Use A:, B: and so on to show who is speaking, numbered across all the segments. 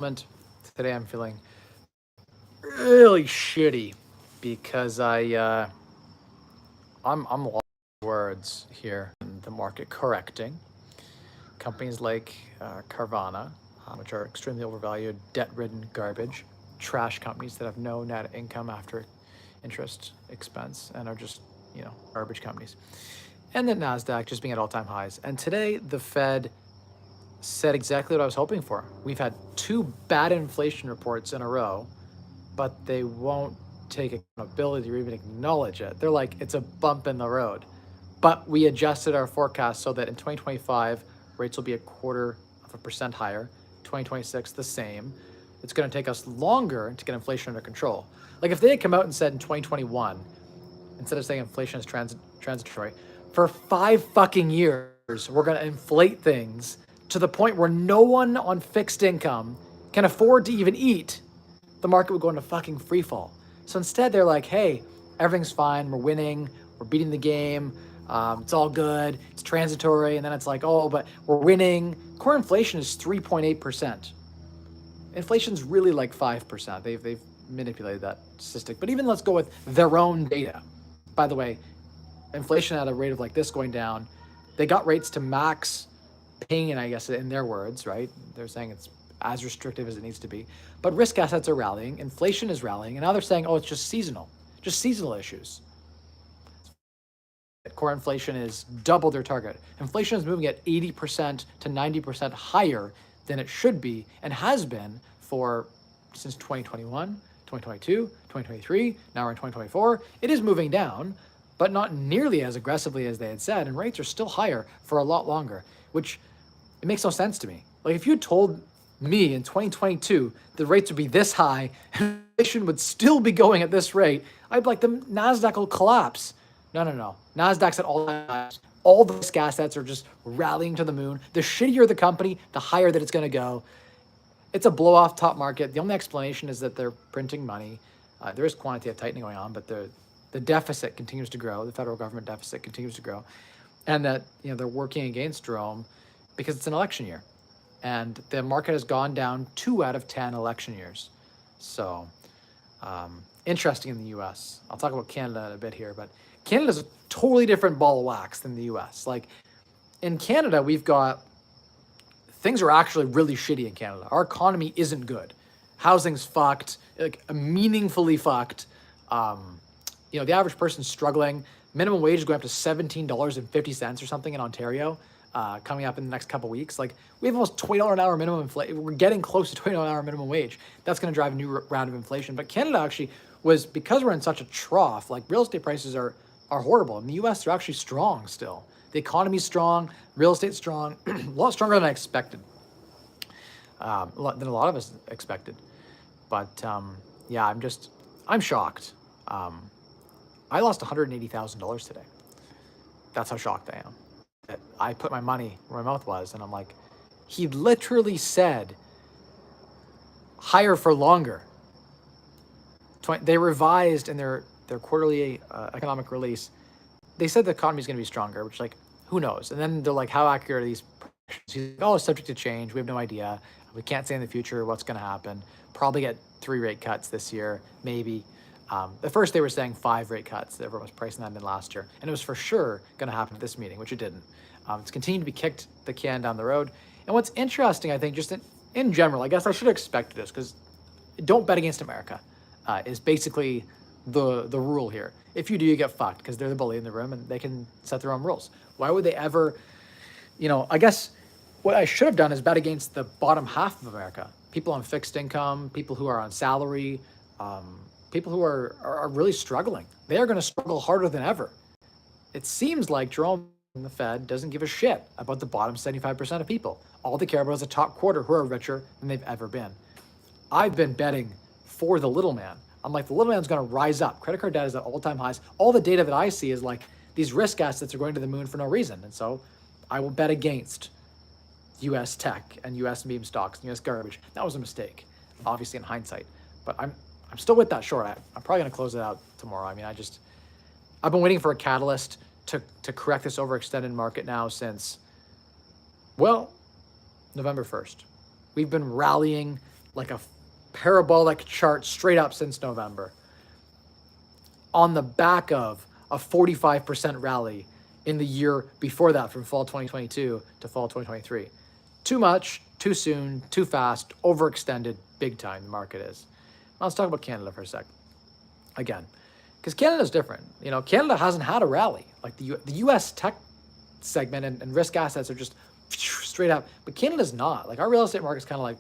A: Today I'm feeling really shitty because I'm lost for words here. The market correcting. Companies like Carvana, which are extremely overvalued, debt-ridden garbage, trash companies that have no net income after interest expense and are just garbage companies. And then Nasdaq just being at all-time highs. And today the Fed said exactly what I was hoping for. We've had two bad inflation reports in a row, but they won't take accountability or even acknowledge it. They're like, it's a bump in the road. But we adjusted our forecast so that in 2025, rates will be 0.25% higher. 2026, the same. It's going to take us longer to get inflation under control. Like if they had come out and said in 2021, instead of saying inflation is transitory, for 5 fucking years, we're going to inflate things to the point where no one on fixed income can afford to even eat, the market would go into fucking free fall. So instead, they're like, hey, everything's fine. We're winning. We're beating the game. It's all good. It's transitory. And then it's like, oh, but we're winning. Core inflation is 3.8%. Inflation's really like 5%. They've manipulated that statistic. But even let's go with their own data. By the way, inflation at a rate of like this going down, they got rates to max pain, I guess, in their words, right? They're saying it's as restrictive as it needs to be. But risk assets are rallying, inflation is rallying, and now they're saying, oh, it's just seasonal issues. Core inflation is double their target. Inflation is moving at 80% to 90% higher than it should be and has been for since 2021, 2022, 2023, now we're in 2024. It is moving down, but not nearly as aggressively as they had said, and rates are still higher for a lot longer, which it makes no sense to me. Like if you told me in 2022 the rates would be this high and inflation would still be going at this rate, I'd be like, the Nasdaq will collapse. No. Nasdaq's at all times. All the risk assets are just rallying to the moon. The shittier the company, the higher that it's going to go. It's a blow-off top market. The only explanation is that they're printing money. There is quantitative tightening going on, but the deficit continues to grow. The federal government deficit continues to grow, and that they're working against Jerome because it's an election year, and the market has gone down 2 out of 10 election years. So interesting in the U.S. I'll talk about Canada in a bit here, but Canada's a totally different ball of wax than the U.S. Like in Canada, we've got things are actually really shitty in Canada. Our economy isn't good. Housing's fucked, like meaningfully fucked. The average person's struggling. Minimum wage is going up to $17.50 or something in Ontario, coming up in the next couple of weeks. Like we have almost $20 an hour minimum inflation. We're getting close to $20 an hour minimum wage. That's going to drive a new round of inflation. But Canada actually was, because we're in such a trough, like real estate prices are horrible. In the U.S., they're actually strong still. The economy's strong, real estate's strong, a lot stronger than I expected, than a lot of us expected. But yeah, I'm shocked. I lost $180,000 today. That's how shocked I am. That I put my money where my mouth was, and I'm like, he literally said, higher for longer. They revised in their quarterly economic release. They said the economy is going to be stronger, which like, who knows? And then they're like, how accurate are these predictions? He's like, oh, it's subject to change. We have no idea. We can't say in the future what's going to happen. Probably get 3 rate cuts this year, maybe. At first they were saying 5 rate cuts. Everyone was pricing that in last year. And it was for sure going to happen at this meeting, which it didn't. It's continued to be kicked the can down the road. And what's interesting, I think, just in general, I guess I should have expected this, because don't bet against America is basically the rule here. If you do, you get fucked, because they're the bully in the room and they can set their own rules. Why would they ever, I guess what I should have done is bet against the bottom half of America. People on fixed income, people who are on salary, people who are really struggling. They are going to struggle harder than ever. It seems like Jerome and the Fed doesn't give a shit about the bottom 75% of people. All they care about is the top quarter, who are richer than they've ever been. I've been betting for the little man. I'm like, the little man's going to rise up. Credit card debt is at all-time highs. All the data that I see is like, these risk assets are going to the moon for no reason. And so I will bet against U.S. tech and U.S. meme stocks and U.S. garbage. That was a mistake, obviously in hindsight. But I'm still with that short. I'm probably going to close it out tomorrow. I mean, I've been waiting for a catalyst to correct this overextended market now since, well, November 1st. We've been rallying like a parabolic chart straight up since November, on the back of a 45% rally in the year before that, from fall 2022 to fall 2023. Too much, too soon, too fast, overextended, big time, the market is. Now let's talk about Canada for a sec. Again, because Canada's different. You know, Canada hasn't had a rally. Like the US tech segment and risk assets are just straight up, but Canada's not. Like our real estate market's kind of like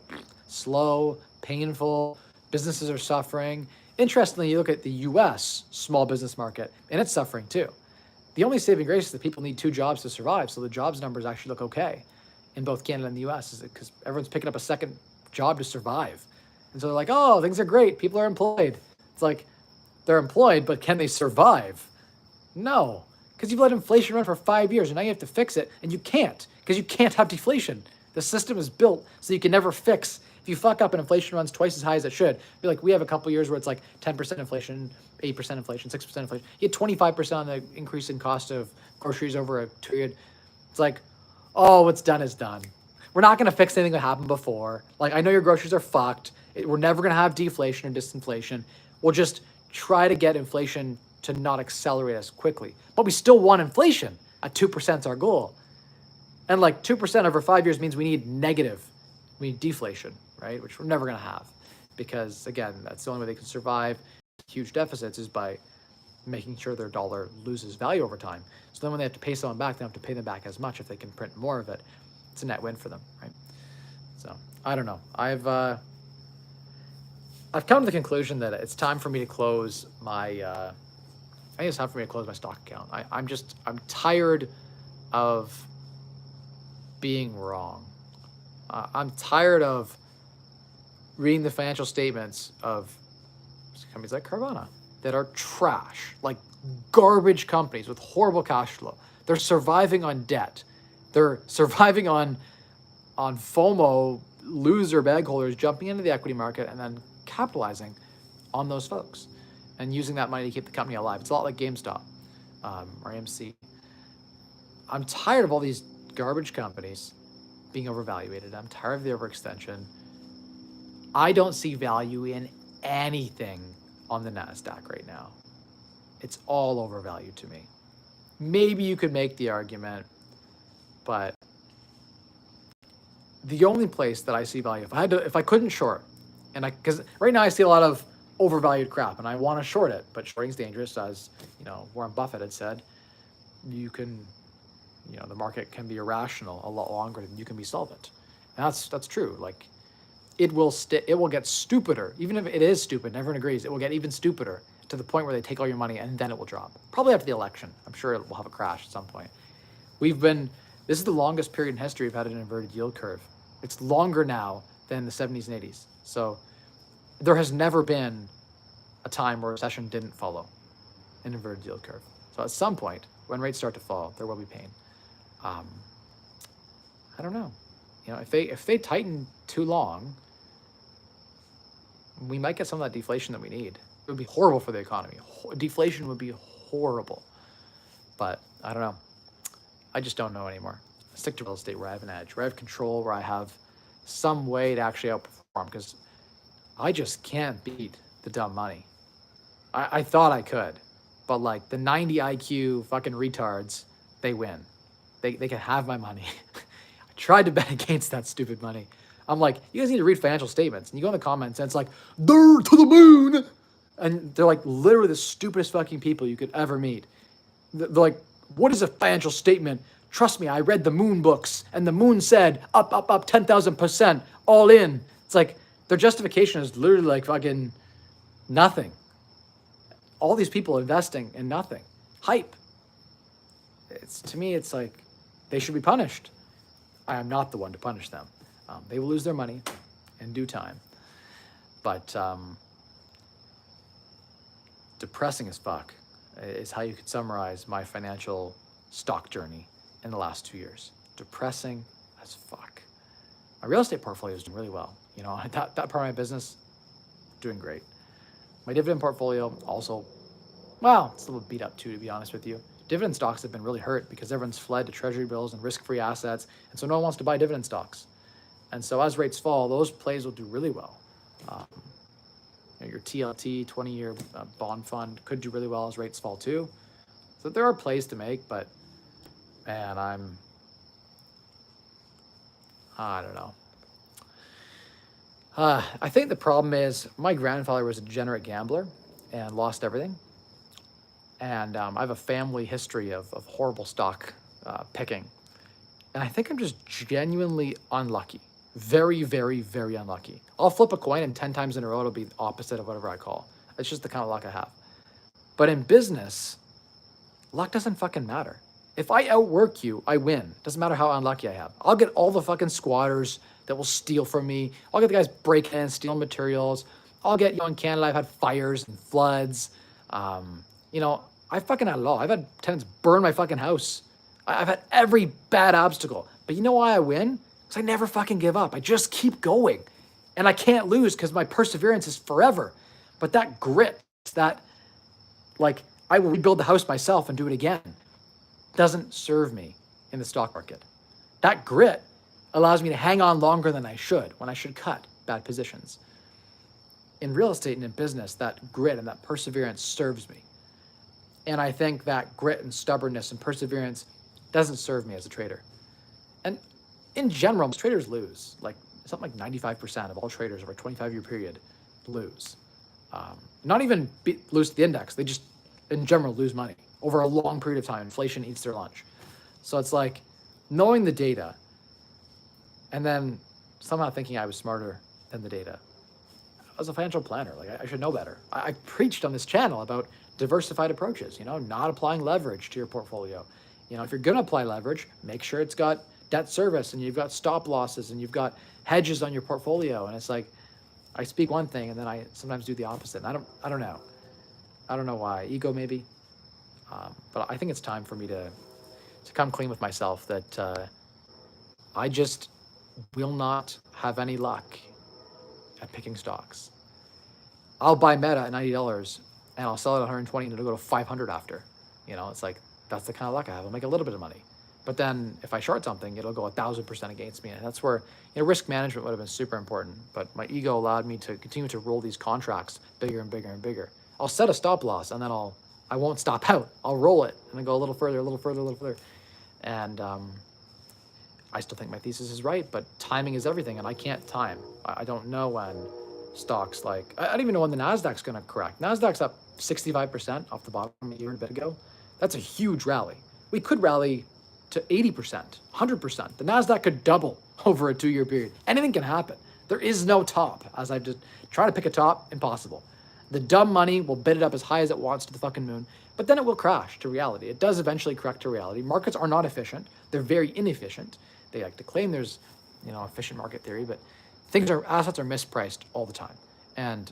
A: slow, painful, businesses are suffering. Interestingly, you look at the US small business market and it's suffering too. The only saving grace is that people need 2 jobs to survive, so the jobs numbers actually look okay in both Canada and the US, is because everyone's picking up a second job to survive. And so they're like, oh, things are great, people are employed. It's like, they're employed, but can they survive? No, because you've let inflation run for 5 years and now you have to fix it, and you can't, because you can't have deflation. The system is built so you can never fix. If you fuck up and inflation runs twice as high as it should, be like, we have a couple years where it's like 10% inflation, 8% inflation, 6% inflation. You get 25% on the increase in cost of groceries over a period. It's like, oh, what's done is done. We're not going to fix anything that happened before. Like, I know your groceries are fucked. We're never going to have deflation or disinflation. We'll just try to get inflation to not accelerate as quickly. But we still want inflation at 2% is our goal. And like 2% over 5 years means we need deflation, right? Which we're never going to have, because again, that's the only way they can survive huge deficits is by making sure their dollar loses value over time. So then when they have to pay someone back, they don't have to pay them back as much if they can print more of it. It's a net win for them, right? So I don't know. I've come to the conclusion that it's time for me to close my, I think it's time for me to close my stock account. I'm tired of being wrong. I'm tired of reading the financial statements of companies like Carvana that are trash, like garbage companies with horrible cash flow. They're surviving on debt. They're surviving on FOMO, loser bag holders jumping into the equity market and then capitalizing on those folks and using that money to keep the company alive. It's a lot like GameStop or AMC. I'm tired of all these garbage companies being overvaluated. I'm tired of the overextension. I don't see value in anything on the NASDAQ right now. It's all overvalued to me. Maybe you could make the argument, but the only place that I see value, if I couldn't short, because right now I see a lot of overvalued crap and I want to short it, but shorting's dangerous, as Warren Buffett had said. The market can be irrational a lot longer than you can be solvent. And that's true. Like, it will get stupider. Even if it is stupid, and everyone agrees, it will get even stupider to the point where they take all your money and then it will drop. Probably after the election. I'm sure it will have a crash at some point. This is the longest period in history we've had an inverted yield curve. It's longer now than the 70s and 80s. So there has never been a time where a recession didn't follow an inverted yield curve. So at some point, when rates start to fall, there will be pain. I don't know. If they tighten too long, we might get some of that deflation that we need. It would be horrible for the economy. Deflation would be horrible. But I don't know. I just don't know anymore. I stick to real estate where I have an edge, where I have control, where I have some way to actually outperform, because I just can't beat the dumb money. I thought I could, but like the 90 IQ fucking retards, they win. They can have my money. I tried to bet against that stupid money. I'm like, you guys need to read financial statements. And you go in the comments and it's like, they're to the moon. And they're like literally the stupidest fucking people you could ever meet. They're like, what is a financial statement? Trust me, I read the moon books and the moon said up, 10,000%, all in. It's like their justification is literally like fucking nothing. All these people investing in nothing. Hype. To me, it's like they should be punished. I am not the one to punish them. They will lose their money in due time. But depressing as fuck is how you could summarize my financial stock journey in the last 2 years. Depressing as fuck. My real estate portfolio is doing really well. That part of my business, doing great. My dividend portfolio also, well, it's a little beat up too, to be honest with you. Dividend stocks have been really hurt because everyone's fled to treasury bills and risk-free assets, and so no one wants to buy dividend stocks. And so as rates fall, those plays will do really well. Um, your TLT, 20-year bond fund, could do really well as rates fall too. So there are plays to make, but man, I don't know. I think the problem is my grandfather was a degenerate gambler and lost everything. And I have a family history of horrible stock picking. And I think I'm just genuinely unlucky. Very, very, very unlucky. I'll flip a coin and 10 times in a row, it'll be the opposite of whatever I call. It's just the kind of luck I have. But in business, luck doesn't fucking matter. If I outwork you, I win. Doesn't matter how unlucky I have. I'll get all the fucking squatters that will steal from me. I'll get the guys breaking in, stealing materials. I'll get, in Canada, I've had fires and floods. I fucking had it all. I've had tenants burn my fucking house. I've had every bad obstacle. But you know why I win? Because I never fucking give up. I just keep going. And I can't lose because my perseverance is forever. But that grit, that, I will rebuild the house myself and do it again, doesn't serve me in the stock market. That grit allows me to hang on longer than I should, when I should cut bad positions. In real estate and in business, that grit and that perseverance serves me. And I think that grit and stubbornness and perseverance doesn't serve me as a trader. And in general, most traders lose. Something like 95% of all traders over a 25-year period lose. Not even lose to the index. They just, in general, lose money over a long period of time. Inflation eats their lunch. So it's like knowing the data and then somehow thinking I was smarter than the data. As a financial planner, I should know better. I preached on this channel about diversified approaches, not applying leverage to your portfolio. If you're going to apply leverage, make sure it's got debt service and you've got stop losses and you've got hedges on your portfolio. And it's like, I speak one thing and then I sometimes do the opposite. And I don't know. I don't know why. Ego maybe. But I think it's time for me to come clean with myself that I just will not have any luck at picking stocks. I'll buy Meta at $90 and I'll sell it at 120 and it'll go to 500 after. It's like, that's the kind of luck I have. I'll make a little bit of money. But then if I short something, it'll go 1,000% against me. And that's where risk management would have been super important. But my ego allowed me to continue to roll these contracts bigger and bigger and bigger. I'll set a stop loss and then I won't stop out. I'll roll it and then go a little further, a little further, a little further. And I still think my thesis is right, but timing is everything and I can't time. I don't know when stocks I don't even know when the NASDAQ's going to correct. NASDAQ's up 65% off the bottom a year and a bit ago. That's a huge rally. We could rally to 80%, 100%. The NASDAQ could double over a 2-year period. Anything can happen. There is no top. As I just try to pick a top, impossible. The dumb money will bid it up as high as it wants to the fucking moon, but then it will crash to reality. It does eventually correct to reality. Markets are not efficient. They're very inefficient. They like to claim there's, efficient market theory, but assets are mispriced all the time. And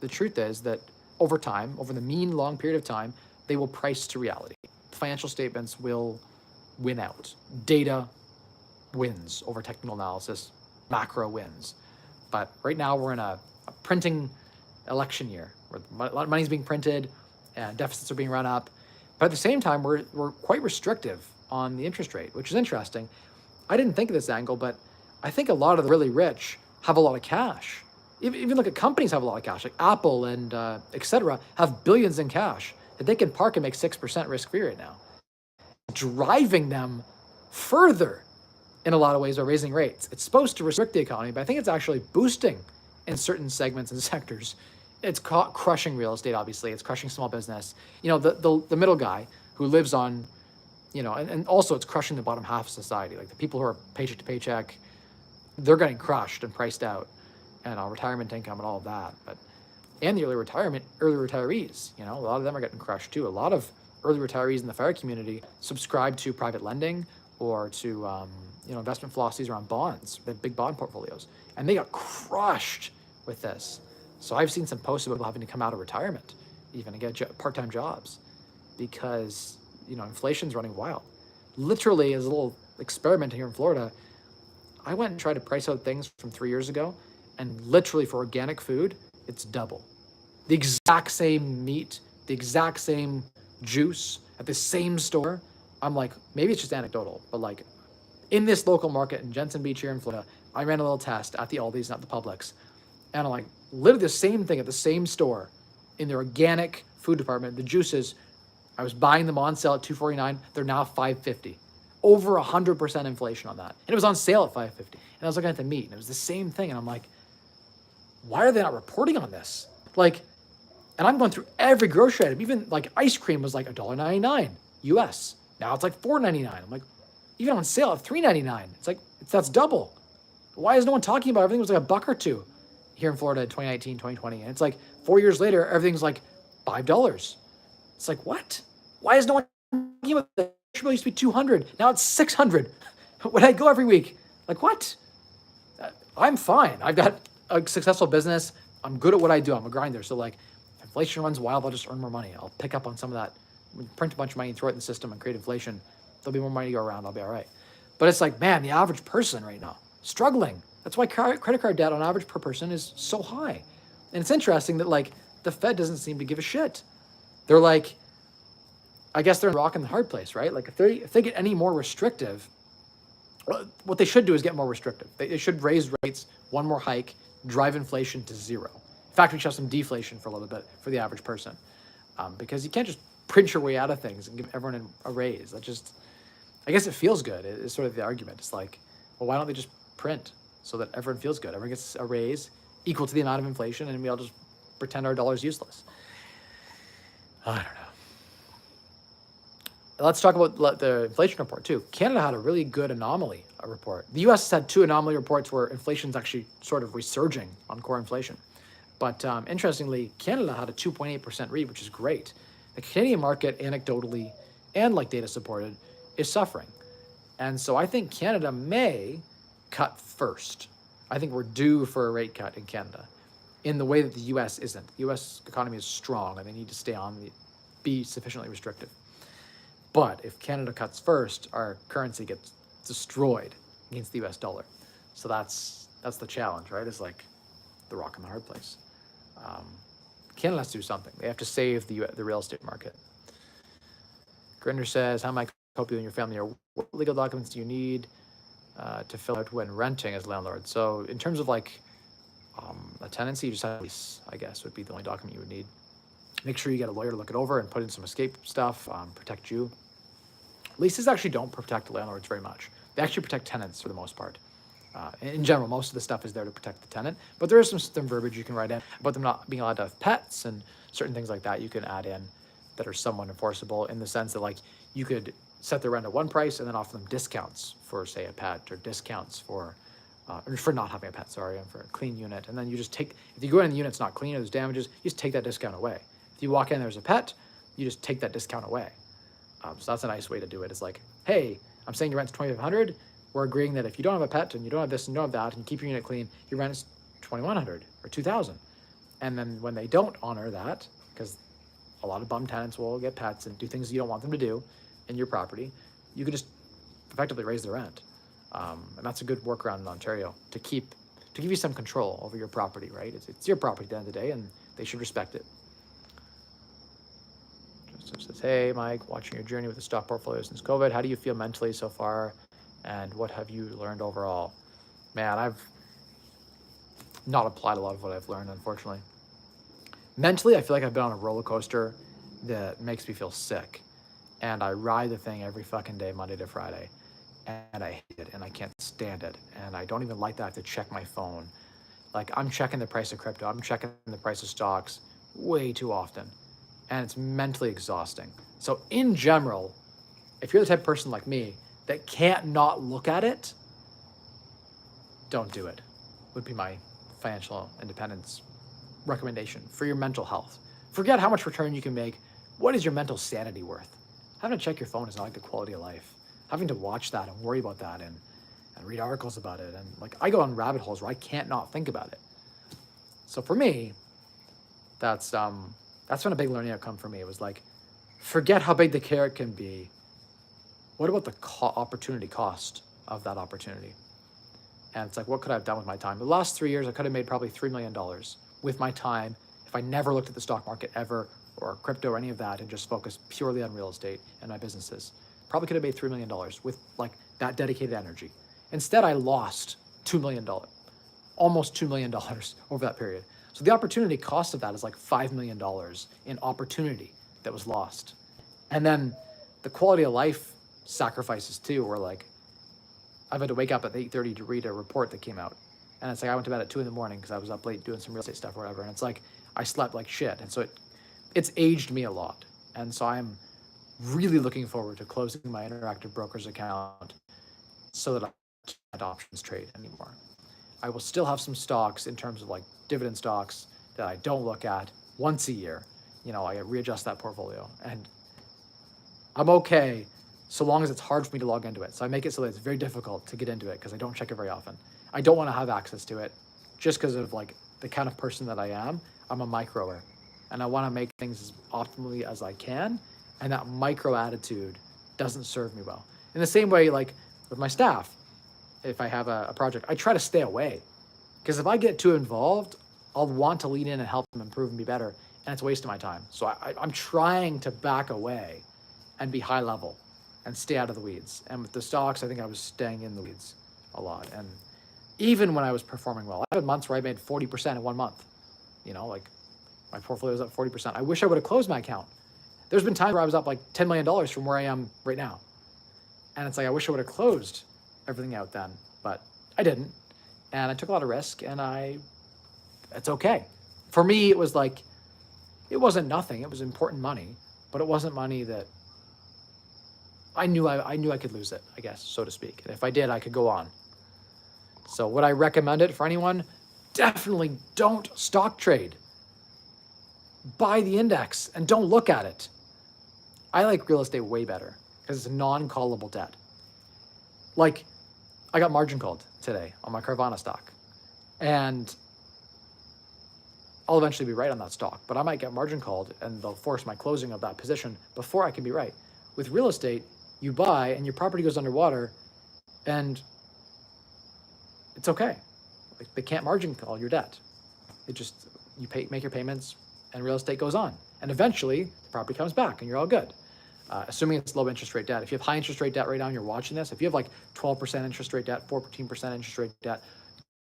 A: the truth is that over time, over the mean long period of time, they will price to reality. Financial statements will win out. Data wins over technical analysis. Macro wins. But right now we're in a printing election year where a lot of money is being printed and deficits are being run up. But at the same time, we're quite restrictive on the interest rate, which is interesting. I didn't think of this angle, but I think a lot of the really rich have a lot of cash. Even look at companies have a lot of cash, like Apple and et cetera, have billions in cash that they can park and make 6% risk-free right now, driving them further in a lot of ways by raising rates. It's supposed to restrict the economy, but I think it's actually boosting in certain segments and sectors. It's crushing real estate, obviously. It's crushing small business. The middle guy who lives on, and also it's crushing the bottom half of society. Like the people who are paycheck to paycheck, they're getting crushed and priced out, and retirement income and all of that. And the early retirees, a lot of them are getting crushed too. A lot of early retirees in the FIRE community subscribe to private lending or to investment philosophies around bonds, the big bond portfolios, and they got crushed with this. So I've seen some posts about people having to come out of retirement even and get part-time jobs because inflation's running wild. Literally, as a little experiment here in Florida, I went and tried to price out things from 3 years ago, and literally for organic food, it's double. The exact same meat, the exact same juice at the same store. I'm like, maybe it's just anecdotal, but in this local market in Jensen Beach here in Florida, I ran a little test at the Aldi's, not the Publix, And I'm like, literally the same thing at the same store in their organic food department. The juices, I was buying them on sale at $2.49. They're now $5.50. Over 100% inflation on that. And it was on sale at $5.50. And I was looking at the meat, and it was the same thing. And I'm like, why are they not reporting on this? Like, and I'm going through every grocery item. Even like ice cream was like $1.99 US. Now it's like $4.99. I'm like, even on sale at $3.99. It's like, that's double. Why is no one talking about it? Everything was like $1 or $2 here in Florida in 2019, 2020. And it's like 4 years later, everything's like $5. It's like, what? Why is no one talking about that? It used to be 200. Now it's 600. When I go every week, like, what? I'm fine. I've got a successful business. I'm good at what I do. I'm a grinder. So like, if inflation runs wild, I'll just earn more money. I'll pick up on some of that, print a bunch of money, throw it in the system and create inflation. There'll be more money to go around. I'll be all right. But it's like, man, the average person right now, struggling. That's why credit card debt on average per person is so high. And it's interesting that like the Fed doesn't seem to give a shit. They're like, I guess they're in a rock and the hard place, right? Like if they get any more restrictive, what they should do is get more restrictive. They should raise rates, one more hike, drive inflation to zero. In fact, we should have some deflation for a little bit for the average person, because you can't just print your way out of things and give everyone a raise. That just, I guess it feels good. It's sort of the argument. It's like, well, why don't they just print so that everyone feels good? Everyone gets a raise equal to the amount of inflation, and we all just pretend our dollar's useless. I don't know. Let's talk about the inflation report too. Canada had a really good anomaly report. The US has had two anomaly reports where inflation's actually sort of resurging on core inflation. But interestingly, Canada had a 2.8% read, which is great. The Canadian market, anecdotally and like data supported, is suffering. And so I think Canada may cut first. I think we're due for a rate cut in Canada in the way that the US isn't. The US economy is strong and they need to stay on, be sufficiently restrictive. But if Canada cuts first, our currency gets destroyed against the US dollar. So that's the challenge, right? It's like the rock and the hard place. Canada has to do something. They have to save the real estate market. Grinder says, how might I help you and your family? Or what legal documents do you need to fill out when renting as landlord? So in terms of like a tenancy, you just have a lease, I guess, would be the only document you would need. Make sure you get a lawyer to look it over and put in some escape stuff, protect you. Leases actually don't protect landlords very much. They actually protect tenants for the most part. In general, most of the stuff is there to protect the tenant, but there is some verbiage you can write in about them not being allowed to have pets and certain things like that you can add in that are somewhat enforceable in the sense that like you could set their rent at one price and then offer them discounts for say a pet or discounts for not having a pet, sorry, and for a clean unit. And then you just take, if you go in and the unit's not clean or there's damages, you just take that discount away. If you walk in and there's a pet, you just take that discount away. So that's a nice way to do it. It's like, hey, I'm saying your rent's $2,500. We're agreeing that if you don't have a pet and you don't have this and you don't have that and you keep your unit clean, your rent is $2,100 or $2,000. And then when they don't honor that, because a lot of bum tenants will get pets and do things you don't want them to do in your property, you could just effectively raise the rent. And that's a good workaround in Ontario to give you some control over your property, right? It's your property at the end of the day and they should respect it. Joseph says, hey, Mike, watching your journey with the stock portfolio since COVID, how do you feel mentally so far? And what have you learned overall? Man, I've not applied a lot of what I've learned, unfortunately. Mentally, I feel like I've been on a roller coaster that makes me feel sick. And I ride the thing every fucking day, Monday to Friday. And I hate it and I can't stand it. And I don't even like that I have to check my phone. Like I'm checking the price of crypto. I'm checking the price of stocks way too often. And it's mentally exhausting. So in general, if you're the type of person like me that can't not look at it, don't do it, would be my financial independence recommendation for your mental health. Forget how much return you can make. What is your mental sanity worth? Having to check your phone is not a good quality of life. Having to watch that and worry about that and read articles about it. And like I go on rabbit holes where I can't not think about it. So for me, that's been a big learning outcome for me. It was like, forget how big the carrot can be. What about the opportunity cost of that opportunity? And it's like, what could I have done with my time? The last 3 years, I could have made probably $3 million with my time if I never looked at the stock market ever or crypto or any of that and just focused purely on real estate and my businesses. Probably could have made $3 million with like that dedicated energy. Instead, I lost $2 million almost $2 million over that period. So the opportunity cost of that is like $5 million in opportunity that was lost. And then the quality of life sacrifices too, where like I've had to wake up at 8:30 to read a report that came out. And it's like I went to bed at 2 a.m. because I was up late doing some real estate stuff or whatever. And it's like I slept like shit. And so it's aged me a lot. And so I'm really looking forward to closing my Interactive Brokers account so that I can't options trade anymore. I will still have some stocks in terms of like dividend stocks that I don't look at once a year. You know, I readjust that portfolio and I'm okay so long as it's hard for me to log into it. So I make it so that it's very difficult to get into it because I don't check it very often. I don't want to have access to it just because of like the kind of person that I am. I'm a microer and I want to make things as optimally as I can. And that micro attitude doesn't serve me well. In the same way, like with my staff, if I have a project, I try to stay away because if I get too involved, I'll want to lean in and help them improve and be better. And it's a waste of my time. So I'm trying to back away and be high level and stay out of the weeds. And with the stocks, I think I was staying in the weeds a lot. And even when I was performing well, I had months where I made 40% in 1 month. You know, like my portfolio was up 40%. I wish I would have closed my account. There's been times where I was up like $10 million from where I am right now. And it's like, I wish I would have closed everything out then, but I didn't. And I took a lot of risk and it's okay. For me, it was like, it wasn't nothing. It was important money, but it wasn't money that I knew I could lose it, I guess, so to speak. And if I did, I could go on. So would I recommend it for anyone? Definitely don't stock trade. Buy the index and don't look at it. I like real estate way better because it's a non-callable debt. Like, I got margin called today on my Carvana stock. And I'll eventually be right on that stock, but I might get margin called and they'll force my closing of that position before I can be right. With real estate, you buy and your property goes underwater and it's okay. Like, they can't margin call your debt. It just, make your payments and real estate goes on. And eventually the property comes back and you're all good. Assuming it's low interest rate debt. If you have high interest rate debt right now and you're watching this, if you have like 12% interest rate debt, 14% interest rate debt,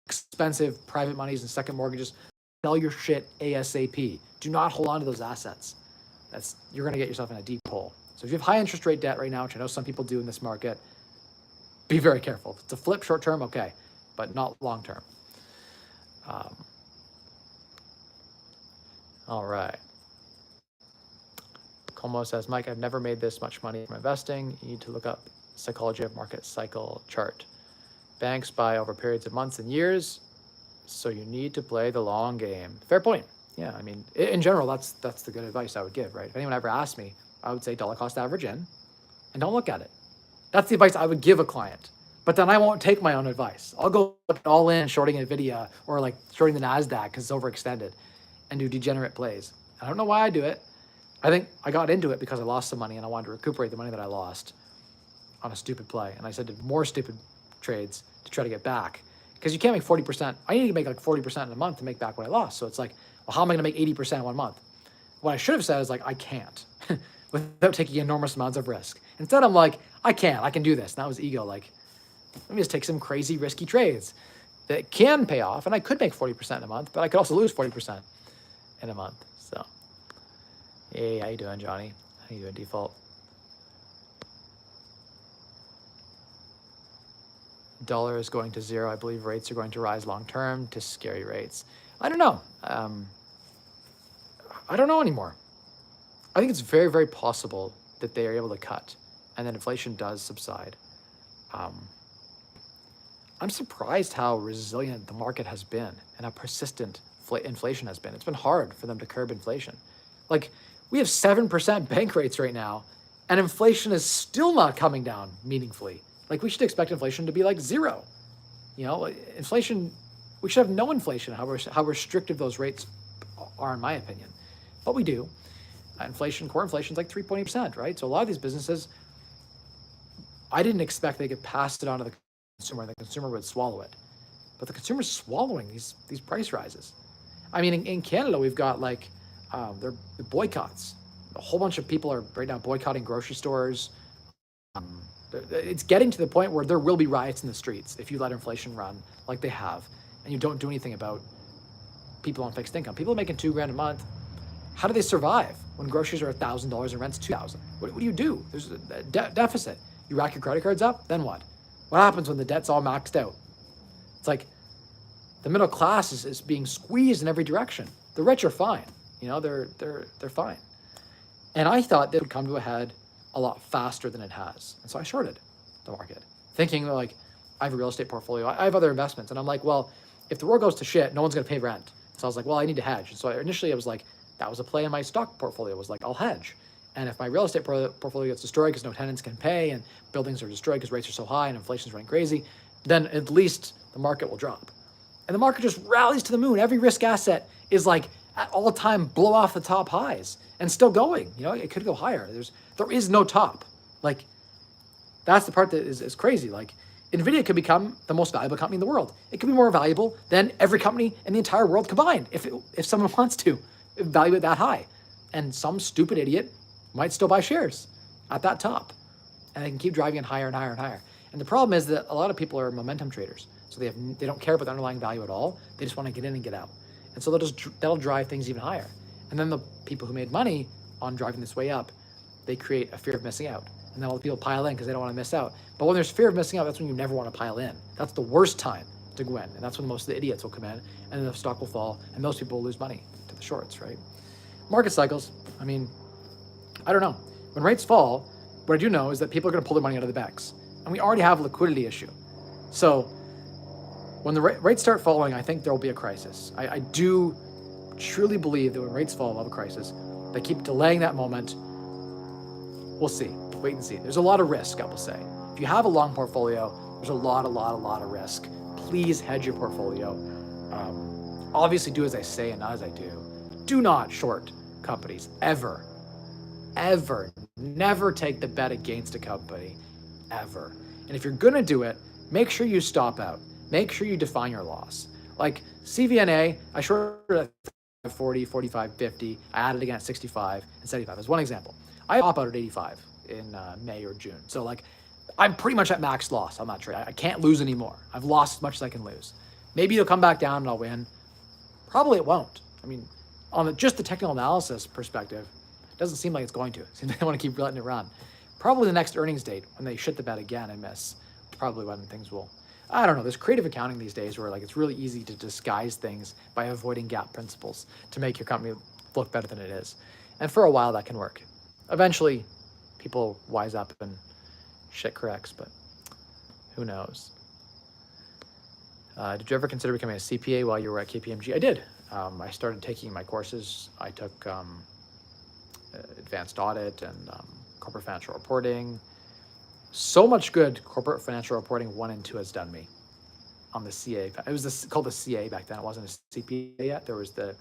A: expensive private monies and second mortgages, sell your shit ASAP. Do not hold on to those assets. You're gonna get yourself in a deep hole. So if you have high interest rate debt right now, which I know some people do in this market, be very careful. If it's a flip short term, okay, but not long term. All right. Como says, Mike, I've never made this much money from investing. You need to look up psychology of market cycle chart. Banks buy over periods of months and years, so you need to play the long game. Fair point. Yeah, I mean, in general, that's the good advice I would give, right? If anyone ever asked me, I would say dollar cost average in and don't look at it. That's the advice I would give a client. But then I won't take my own advice. I'll go all in shorting NVIDIA or like shorting the NASDAQ because it's overextended and do degenerate plays. I don't know why I do it. I think I got into it because I lost some money and I wanted to recuperate the money that I lost on a stupid play. And I said did more stupid trades to try to get back. Because you can't make 40%. I need to make like 40% in a month to make back what I lost. So it's like, well, how am I going to make 80% in 1 month? What I should have said is like, I can't without taking enormous amounts of risk. Instead, I'm like, I can do this. And that was ego. Like, let me just take some crazy risky trades that can pay off. And I could make 40% in a month, but I could also lose 40% in a month. So, hey, how you doing, Johnny? How you doing, Default? Dollar is going to zero. I believe rates are going to rise long term to scary rates. I don't know. I don't know anymore. I think it's very, very possible that they are able to cut and that inflation does subside. I'm surprised how resilient the market has been and how persistent inflation has been. It's been hard for them to curb inflation. Like, we have 7% bank rates right now, and inflation is still not coming down meaningfully. Like, we should expect inflation to be like zero. You know, inflation, we should have no inflation, how restrictive those rates are, in my opinion. But we do. Core inflation is like 3.8%, right? So a lot of these businesses, I didn't expect they could pass it on to the consumer and the consumer would swallow it. But the consumer's swallowing these price rises. I mean, in Canada, we've got like, there are boycotts. A whole bunch of people are right now boycotting grocery stores. It's getting to the point where there will be riots in the streets if you let inflation run like they have. and you don't do anything about people on fixed income. People making $2,000 a month, how do they survive when groceries are $1,000 and rent's $2,000? What do you do? There's a deficit. You rack your credit cards up, then what? What happens when the debt's all maxed out? It's like the middle class is being squeezed in every direction. The rich are fine, they're fine. And I thought that would come to a head a lot faster than it has, and so I shorted the market, thinking like I have a real estate portfolio, I have other investments, and I'm like, well, if the world goes to shit, no one's going to pay rent. So I was like, well, I need to hedge. And so initially I was like, that was a play in my stock portfolio, was like, I'll hedge. And if my real estate portfolio gets destroyed because no tenants can pay and buildings are destroyed because rates are so high and inflation's running crazy, then at least the market will drop. And the market just rallies to the moon. Every risk asset is like at all time blow off the top highs and still going. It could go higher. There is no top. Like, that's the part that is crazy. Like, NVIDIA could become the most valuable company in the world. It could be more valuable than every company in the entire world combined if someone wants to value it that high. And some stupid idiot might still buy shares at that top. And they can keep driving it higher and higher and higher. And the problem is that a lot of people are momentum traders. So they don't care about the underlying value at all. They just want to get in and get out. And so that'll drive things even higher. And then the people who made money on driving this way up, they create a fear of missing out. And then all the people pile in because they don't want to miss out. But when there's fear of missing out, that's when you never want to pile in. That's the worst time to go in. And that's when most of the idiots will come in, and then the stock will fall, and those people will lose money to the shorts, right? Market cycles, I don't know. When rates fall, what I do know is that people are going to pull their money out of the banks. And we already have a liquidity issue. So when the rates start falling, I think there will be a crisis. I do truly believe that when rates fall, we'll have a crisis. They keep delaying that moment. We'll see. Wait and see. There's a lot of risk, I will say. If you have a long portfolio, there's a lot of risk. Please hedge your portfolio. Obviously, do as I say and not as I do. Do not short companies, ever. Ever. Never take the bet against a company, ever. And if you're going to do it, make sure you stop out. Make sure you define your loss. Like CVNA, I shorted at 40, 45, 50. I added again at 65 and 75. As one example. I pop out at 85 in May or June. So like, I'm pretty much at max loss on that trade. I can't lose anymore. I've lost as much as I can lose. Maybe it'll come back down and I'll win. Probably it won't. On just the technical analysis perspective, it doesn't seem like it's going to. It seems like they want to keep letting it run. Probably the next earnings date, when they shit the bed again and miss, probably when things will, I don't know. There's creative accounting these days where like it's really easy to disguise things by avoiding GAAP principles to make your company look better than it is. And for a while that can work. Eventually, people wise up and shit corrects, but who knows? Did you ever consider becoming a CPA while you were at KPMG? I did. I started taking my courses. I took advanced audit and corporate financial reporting. So much good corporate financial reporting 1 and 2 has done me on the CA. It was called the CA back then. It wasn't a CPA yet. There was the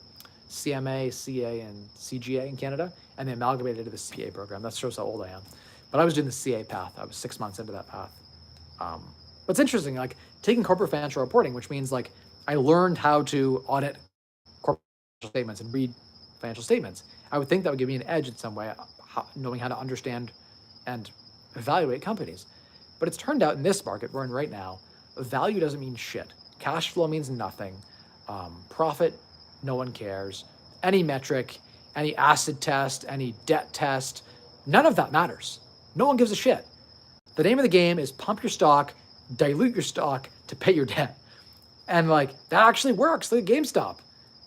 A: CMA, CA, and CGA in Canada, and they amalgamated to the CPA program. That shows how old I am. But I was doing the CA path. I was 6 months into that path. But it's interesting, like taking corporate financial reporting, which means like I learned how to audit corporate financial statements and read financial statements. I would think that would give me an edge in some way, knowing how to understand and evaluate companies. But it's turned out in this market we're in right now, value doesn't mean shit. Cash flow means nothing. Profit, no one cares. Any metric, any acid test, any debt test, none of that matters. No one gives a shit. The name of the game is pump your stock, dilute your stock to pay your debt. And like, that actually works. Look at GameStop.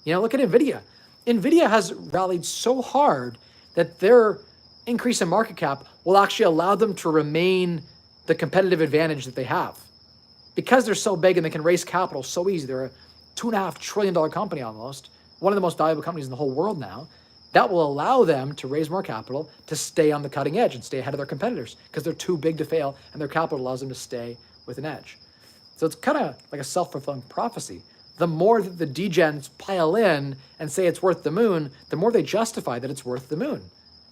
A: Look at NVIDIA. NVIDIA has rallied so hard that their increase in market cap will actually allow them to remain the competitive advantage that they have. Because they're so big and they can raise capital so easy, they're a $2.5 trillion company almost, one of the most valuable companies in the whole world now, that will allow them to raise more capital to stay on the cutting edge and stay ahead of their competitors because they're too big to fail and their capital allows them to stay with an edge. So it's kind of like a self-fulfilling prophecy. The more that the degens pile in and say it's worth the moon, the more they justify that it's worth the moon.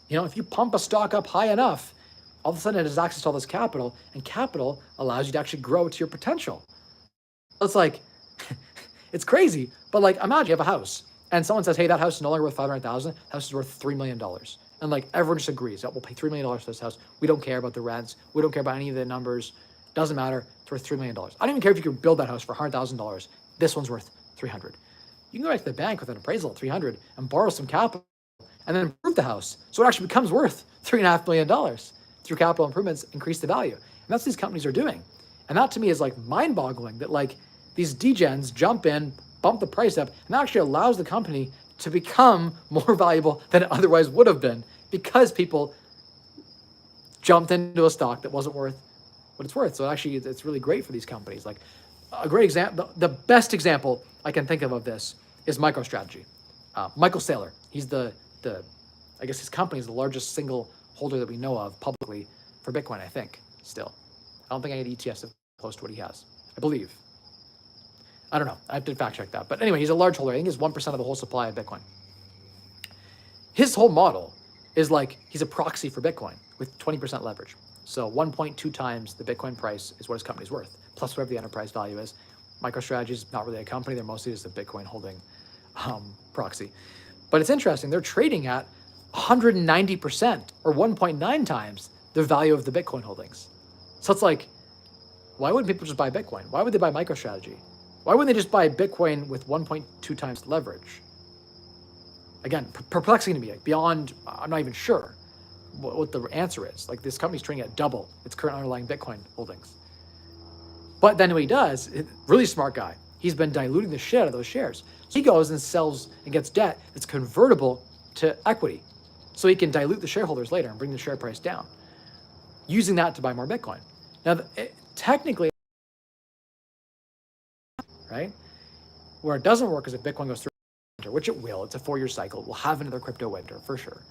A: If you pump a stock up high enough, all of a sudden it has access to all this capital, and capital allows you to actually grow to your potential. It's like, it's crazy, but like imagine you have a house and someone says, hey, that house is no longer worth $500,000, house is worth $3 million. And like everyone just agrees that we'll pay $3 million for this house. We don't care about the rents. We don't care about any of the numbers. Doesn't matter. It's worth $3 million. I don't even care if you could build that house for $100,000. This one's worth 300. You can go back to the bank with an appraisal at 300 and borrow some capital and then improve the house. So it actually becomes worth $3.5 million through capital improvements, increase the value. And that's what these companies are doing. And that to me is like mind boggling that like these degens jump in, bump the price up, and that actually allows the company to become more valuable than it otherwise would have been because people jumped into a stock that wasn't worth what it's worth. So actually it's really great for these companies. Like a great example, the best example I can think of this is MicroStrategy. Michael Saylor, he's I guess his company is the largest single holder that we know of publicly for Bitcoin, I think, still. I don't think any ETFs have close to what he has, I believe. I don't know, I have to fact check that. But anyway, he's a large holder. I think he's 1% of the whole supply of Bitcoin. His whole model is like, he's a proxy for Bitcoin with 20% leverage. So 1.2 times the Bitcoin price is what his company's worth, plus whatever the enterprise value is. MicroStrategy is not really a company, they're mostly just a Bitcoin holding proxy. But it's interesting, they're trading at 190% or 1.9 times the value of the Bitcoin holdings. So it's like, why wouldn't people just buy Bitcoin? Why would they buy MicroStrategy? Why wouldn't they just buy Bitcoin with 1.2 times leverage? Again, perplexing to me, like beyond, I'm not even sure what the answer is. Like this company's trading at double its current underlying Bitcoin holdings. But then what he does, really smart guy, he's been diluting the shit out of those shares. So he goes and sells and gets debt that's convertible to equity. So he can dilute the shareholders later and bring the share price down, using that to buy more Bitcoin. Now, technically, right? Where it doesn't work is if Bitcoin goes through winter, which it will. It's a 4-year cycle. We'll have another crypto winter for sure.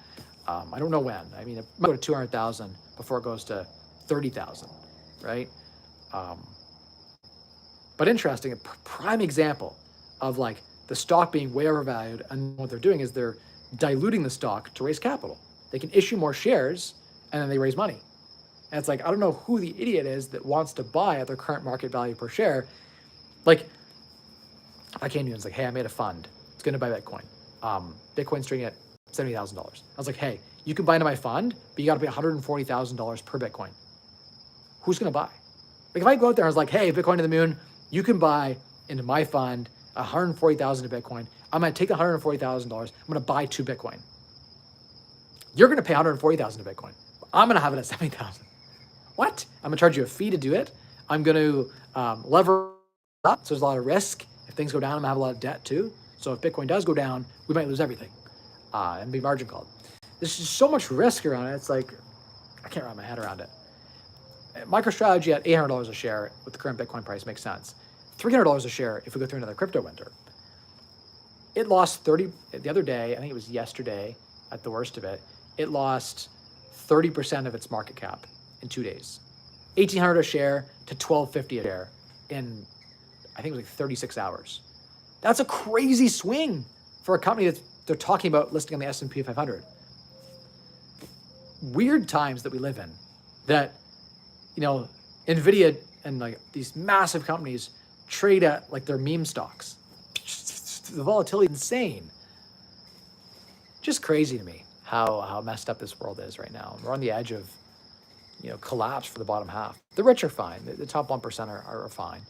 A: I don't know when. I mean, it might go to 200,000 before it goes to 30,000, right? But interesting, a prime example of like the stock being way overvalued, and what they're doing is they're diluting the stock to raise capital. They can issue more shares and then they raise money. And it's like, I don't know who the idiot is that wants to buy at their current market value per share. Like, I came to you and was like, hey, I made a fund. It's going to buy Bitcoin. Bitcoin's trading at $70,000. I was like, hey, you can buy into my fund, but you got to pay $140,000 per Bitcoin. Who's going to buy? Like if I go out there and I was like, hey, Bitcoin to the moon, you can buy into my fund 140,000 of Bitcoin. I'm going to take $140,000. I'm going to buy 2 Bitcoin. You're going to pay 140,000 of Bitcoin. I'm going to have it at 70,000. What? I'm going to charge you a fee to do it. I'm going to lever up. So there's a lot of risk. If things go down, I'm going to have a lot of debt too. So if Bitcoin does go down, we might lose everything and be margin called. There's just so much risk around it. It's like, I can't wrap my head around it. MicroStrategy at $800 a share with the current Bitcoin price makes sense. $300 a share if we go through another crypto winter. It lost 30, the other day, I think it was yesterday at the worst of it, it lost 30% of its market cap in 2 days. $1,800 a share to $1,250 a share in, I think it was like 36 hours. That's a crazy swing for a company that they're talking about listing on the S&P 500. Weird times that we live in that, you know, NVIDIA and like these massive companies trade at like their meme stocks. The volatility is insane. Just crazy to me how messed up this world is right now. We're on the edge of, you know, collapse for the bottom half. The rich are fine. The top 1% are fine.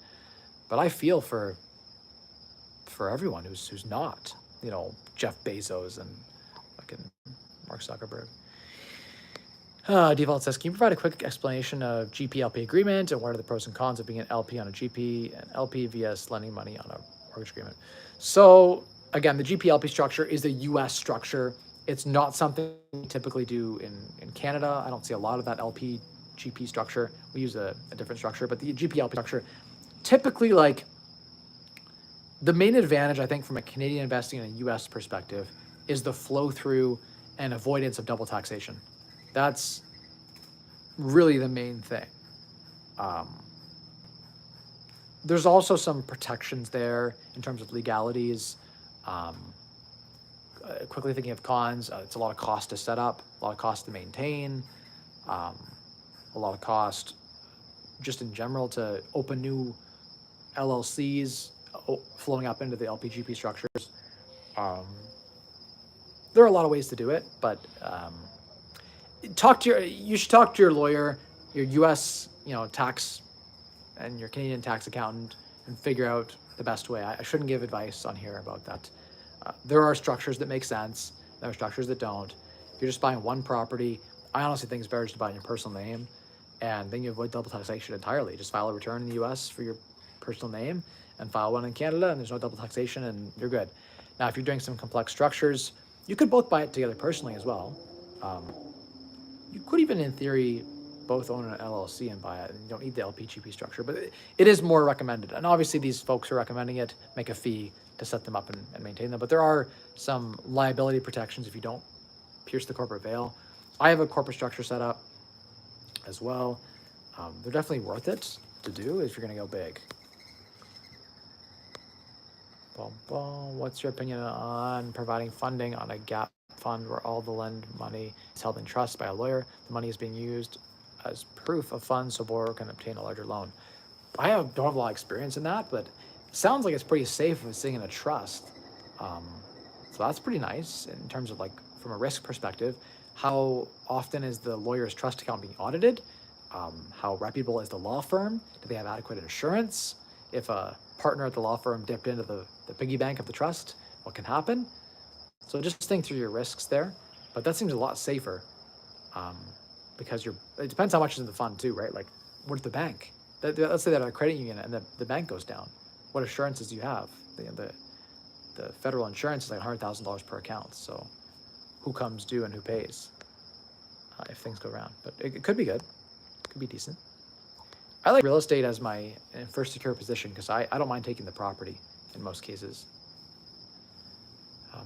A: But I feel for everyone who's not, you know, Jeff Bezos and fucking Mark Zuckerberg. Default says, can you provide a quick explanation of GP-LP agreement and what are the pros and cons of being an LP on a GP and LP vs lending money on a mortgage agreement? So again, the GP-LP structure is a US structure. It's not something we typically do in Canada. I don't see a lot of that LP-GP structure. We use a different structure, but the GP-LP structure, typically like the main advantage, I think, from a Canadian investing and a US perspective is the flow through and avoidance of double taxation. That's really the main thing. There's also some protections there in terms of legalities. Quickly thinking of cons, it's a lot of cost to set up, a lot of cost to maintain, a lot of cost just in general to open new LLCs flowing up into the LPGP structures. There are a lot of ways to do it, but you should talk to your lawyer, your U.S. tax, and your Canadian tax accountant, and figure out the best way. I shouldn't give advice on here about that. There are structures that make sense. There are structures that don't. If you're just buying one property, I honestly think it's better just to buy in your personal name, and then you avoid double taxation entirely. Just file a return in the US for your personal name and file one in Canada, and there's no double taxation, and you're good. Now, if you're doing some complex structures, you could both buy it together personally as well. You could even, in theory, both own an LLC and buy it, and you don't need the LPGP structure, but it is more recommended. And obviously these folks who are recommending it make a fee to set them up and maintain them, but there are some liability protections if you don't pierce the corporate veil. I have a corporate structure set up as well. They're definitely worth it to do if you're gonna go big. What's your opinion on providing funding on a gap fund where all the lend money is held in trust by a lawyer? The money is being used as proof of funds so borrower can obtain a larger loan. I don't have a lot of experience in that, but it sounds like it's pretty safe if it's sitting in a trust. So that's pretty nice in terms of, like, from a risk perspective. How often is the lawyer's trust account being audited? How reputable is the law firm? Do they have adequate insurance? If a partner at the law firm dipped into the piggy bank of the trust, what can happen? So just think through your risks there, but that seems a lot safer, because it depends how much is in the fund too, right? Like, what's the bank? Let's say that a credit union and the bank goes down. What assurances do you have? The federal insurance is like $100,000 per account. So who comes due and who pays if things go around? But it could be good. It could be decent. I like real estate as my first secure position because I don't mind taking the property in most cases.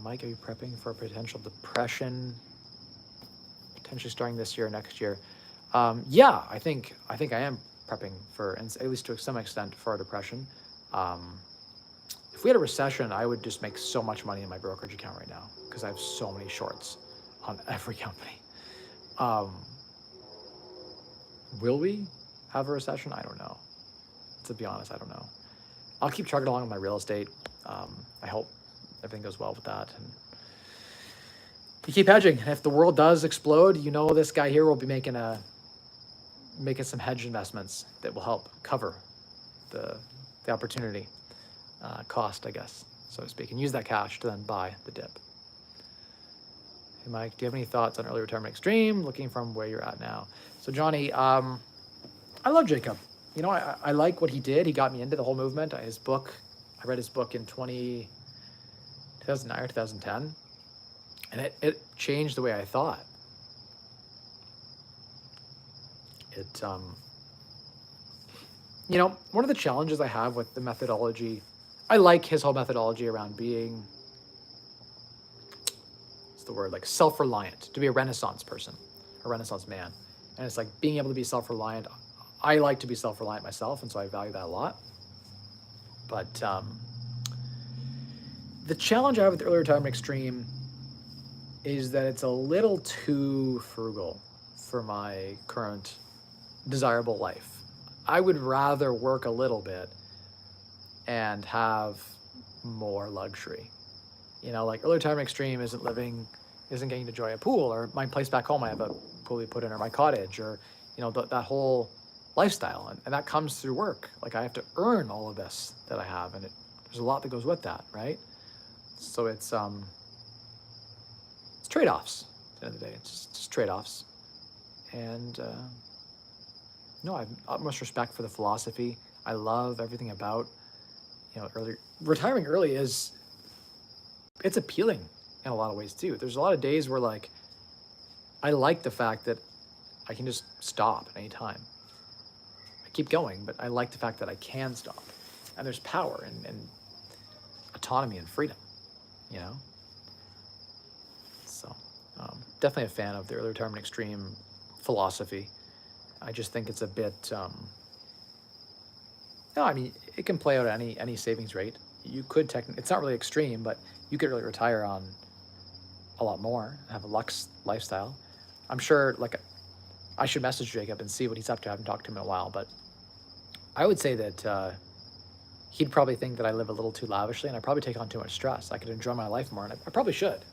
A: Mike, are you prepping for a potential depression, potentially starting this year or next year? Yeah, I think I am prepping for, at least to some extent, for a depression. If we had a recession, I would just make so much money in my brokerage account right now because I have so many shorts on every company. Will we have a recession? I don't know. To be honest, I don't know. I'll keep chugging along with my real estate. I hope everything goes well with that. And you keep hedging. If the world does explode, this guy here will be making some hedge investments that will help cover the opportunity cost, I guess, so to speak, and use that cash to then buy the dip. Hey, Mike, do you have any thoughts on early retirement extreme, looking from where you're at now? So, Johnny, I love Jacob. I like what he did. He got me into the whole movement. I read his book in 2009 or 2010, and it changed the way I thought. One of the challenges I have with the methodology, I like his whole methodology around being, what's the word, like self-reliant, to be a Renaissance person, a Renaissance man. And it's like being able to be self-reliant. I like to be self-reliant myself, and so I value that a lot. But the challenge I have with the early retirement extreme is that it's a little too frugal for my current desirable life. I would rather work a little bit and have more luxury. Like early retirement extreme isn't getting to enjoy a pool, or my place back home, I have a pool we put in, or my cottage, or, that whole lifestyle. And that comes through work. Like, I have to earn all of this that I have, and there's a lot that goes with that, right? So it's trade-offs at the end of the day. It's just trade-offs. And no, I have utmost respect for the philosophy. I love everything about, retiring early it's appealing in a lot of ways too. There's a lot of days where, like, I like the fact that I can just stop at any time. I keep going, but I like the fact that I can stop. And there's power and autonomy and freedom, So definitely a fan of the early retirement extreme philosophy. I just think it's a bit, it can play out at any savings rate. You could it's not really extreme, but you could really retire on a lot more, have a luxe lifestyle. I'm sure, I should message Jacob and see what he's up to. I haven't talked to him in a while, but I would say that he'd probably think that I live a little too lavishly, and I probably take on too much stress. I could enjoy my life more, and I probably should,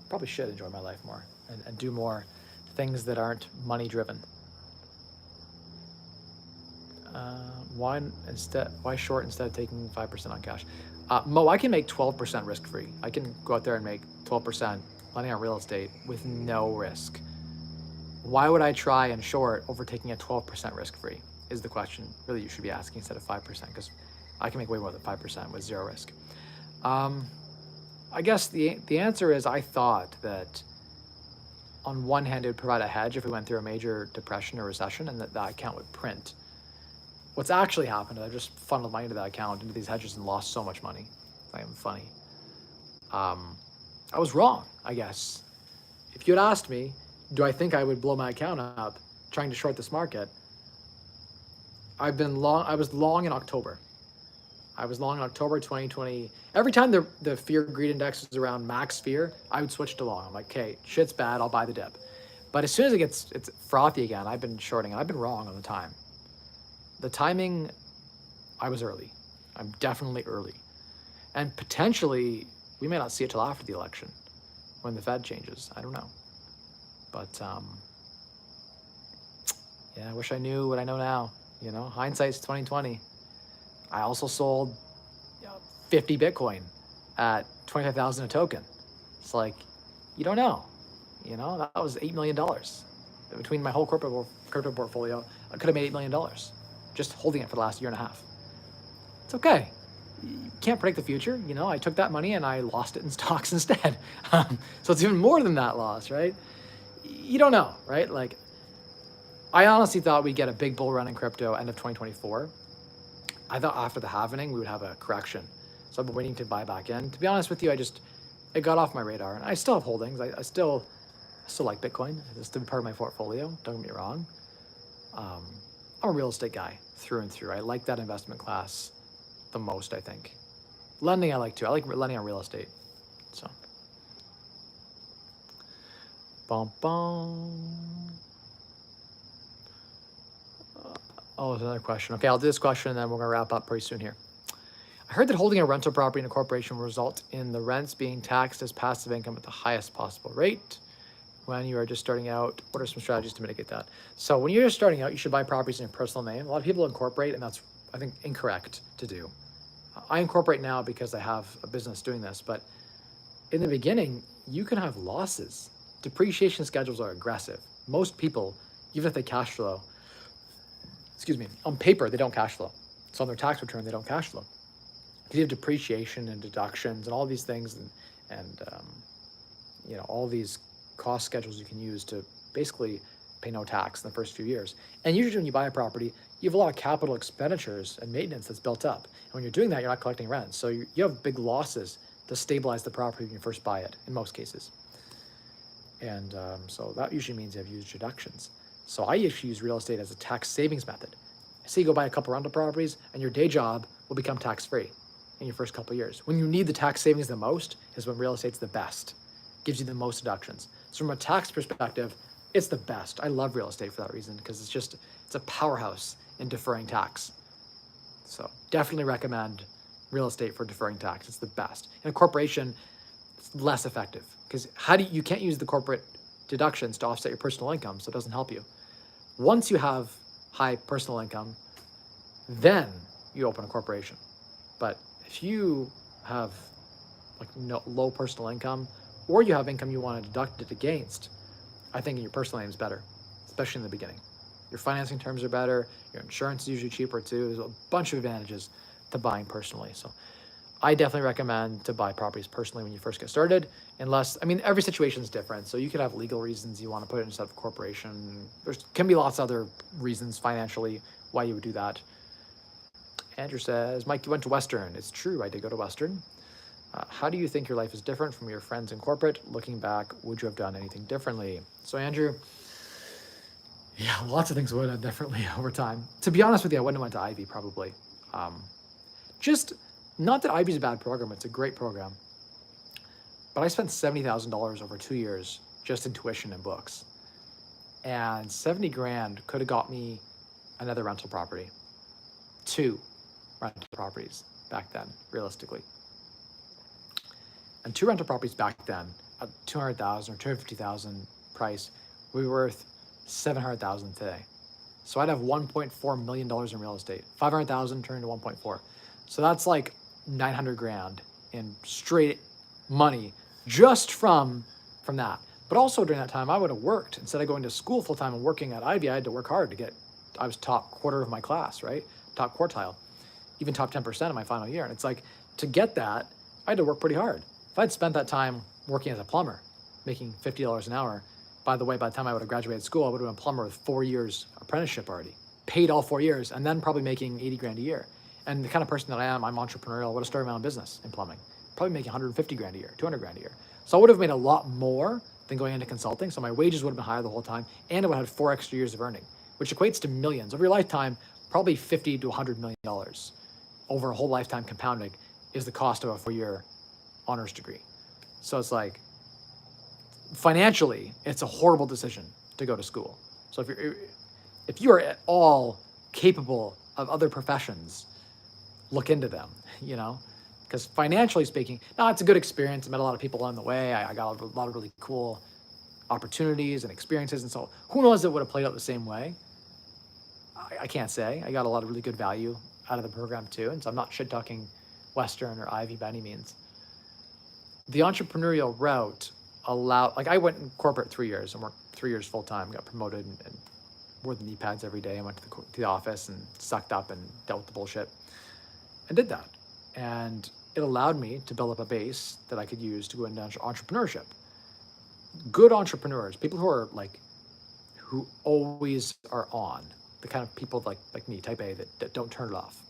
A: probably should enjoy my life more and do more things that aren't money driven. Why short instead of taking 5% on cash? Mo, I can make 12% risk free. I can go out there and make 12% lending on real estate with no risk. Why would I try and short over taking a 12% risk free is the question really you should be asking instead of 5%, because I can make way more than 5% with zero risk. I guess the answer is I thought that on one hand it would provide a hedge if we went through a major depression or recession, and that account would print. What's actually happened is I just funneled money into that account, into these hedges, and lost so much money. It's not even funny. I was wrong, I guess. If you had asked me, do I think I would blow my account up trying to short this market? I was long in October. I was long in October 2020. Every time the fear greed index was around max fear, I would switch to long. I'm like, okay, shit's bad, I'll buy the dip. But as soon as it's frothy again, I've been shorting, and I've been wrong on the time. The timing, I was early. I'm definitely early. And potentially, we may not see it till after the election, when the Fed changes. I don't know. But yeah, I wish I knew what I know now. You know, hindsight's 2020. I also sold 50 Bitcoin at 25,000 a token. It's like, you don't know. You know, that was $8 million. Between my whole crypto portfolio, I could have made $8 million just holding it for the last year and a half. It's okay. You can't predict the future. You know, I took that money and I lost it in stocks instead. So it's even more than that loss, right? You don't know, right? Like, I honestly thought we'd get a big bull run in crypto end of 2024. I thought after the halvening, we would have a correction. So I've been waiting to buy back in. To be honest with you, it got off my radar. And I still have holdings. I still like Bitcoin. It's still part of my portfolio. Don't get me wrong. I'm a real estate guy through and through. I like that investment class the most, I think. Lending I like too. I like lending on real estate. So. Bum, bum. Oh, there's another question. Okay, I'll do this question and then we're going to wrap up pretty soon here. I heard that holding a rental property in a corporation will result in the rents being taxed as passive income at the highest possible rate. When you are just starting out, what are some strategies to mitigate that? So when you're just starting out, you should buy properties in your personal name. A lot of people incorporate, and that's, I think, incorrect to do. I incorporate now because I have a business doing this, but in the beginning, you can have losses. Depreciation schedules are aggressive. Most people, even if they cash flow, on paper, they don't cash flow. So on their tax return, they don't cash flow. Because you have depreciation and deductions and all these things and all these cost schedules you can use to basically pay no tax in the first few years. And usually when you buy a property, you have a lot of capital expenditures and maintenance that's built up. And when you're doing that, you're not collecting rent. So you have big losses to stabilize the property when you first buy it, in most cases. And so that usually means you have huge deductions. So I usually use real estate as a tax savings method. Say you go buy a couple rental properties and your day job will become tax-free in your first couple of years. When you need the tax savings the most is when real estate's the best. Gives you the most deductions. So from a tax perspective, it's the best. I love real estate for that reason, because it's a powerhouse in deferring tax. So definitely recommend real estate for deferring tax. It's the best. In a corporation, it's less effective, because you can't use the corporate deductions to offset your personal income, so it doesn't help you. Once you have high personal income, then you open a corporation. But if you have low personal income, or you have income you want to deduct it against, I think your personal name is better, especially in the beginning. Your financing terms are better, your insurance is usually cheaper too. There's a bunch of advantages to buying personally. So I definitely recommend to buy properties personally when you first get started, every situation is different. So you could have legal reasons you want to put it instead of a corporation. There can be lots of other reasons financially why you would do that. Andrew says, Mike, you went to Western. It's true, I did go to Western. How do you think your life is different from your friends in corporate? Looking back, would you have done anything differently? So Andrew, yeah, lots of things would have differently over time. To be honest with you, I wouldn't have went to Ivy probably. Just not that Ivy's a bad program, it's a great program. But I spent $70,000 over 2 years just in tuition and books. And 70 grand could have got me another rental property. 2 rental properties back then, realistically. And 2 rental properties back then, at $200,000 or $250,000 price, we were worth $700,000 today. So I'd have $1.4 million in real estate, 500,000 turned into 1.4. So that's like 900 grand in straight money just from that. But also during that time, I would have worked. Instead of going to school full time and working at Ivy, I had to work hard to get, I was top quarter of my class, right? Top quartile, even top 10% in my final year. And it's like, to get that, I had to work pretty hard. If I'd spent that time working as a plumber, making $50 an hour, by the way, by the time I would have graduated school, I would have been a plumber with 4 years apprenticeship already, paid all 4 years, and then probably making 80 grand a year. And the kind of person that I am, I'm entrepreneurial, would have started my own business in plumbing, probably making 150 grand a year, 200 grand a year. So I would have made a lot more than going into consulting. So my wages would have been higher the whole time, and I would have had 4 extra years of earning, which equates to millions. Over your lifetime, probably $50 to $100 million over a whole lifetime compounding is the cost of a 4-year honors degree. So it's like, financially, it's a horrible decision to go to school. So if you are at all capable of other professions, look into them, because financially speaking, now it's a good experience. I met a lot of people along the way. I got a lot of really cool opportunities and experiences. And so who knows if it would have played out the same way? I can't say. I got a lot of really good value out of the program too. And so I'm not shit talking Western or Ivy by any means. The entrepreneurial route I went in corporate 3 years and worked 3 years full time, got promoted and wore the knee pads every day. I went to the office and sucked up and dealt with the bullshit and did that. And it allowed me to build up a base that I could use to go into entrepreneurship. Good entrepreneurs, people who always are on, the kind of people like me, type A, that don't turn it off.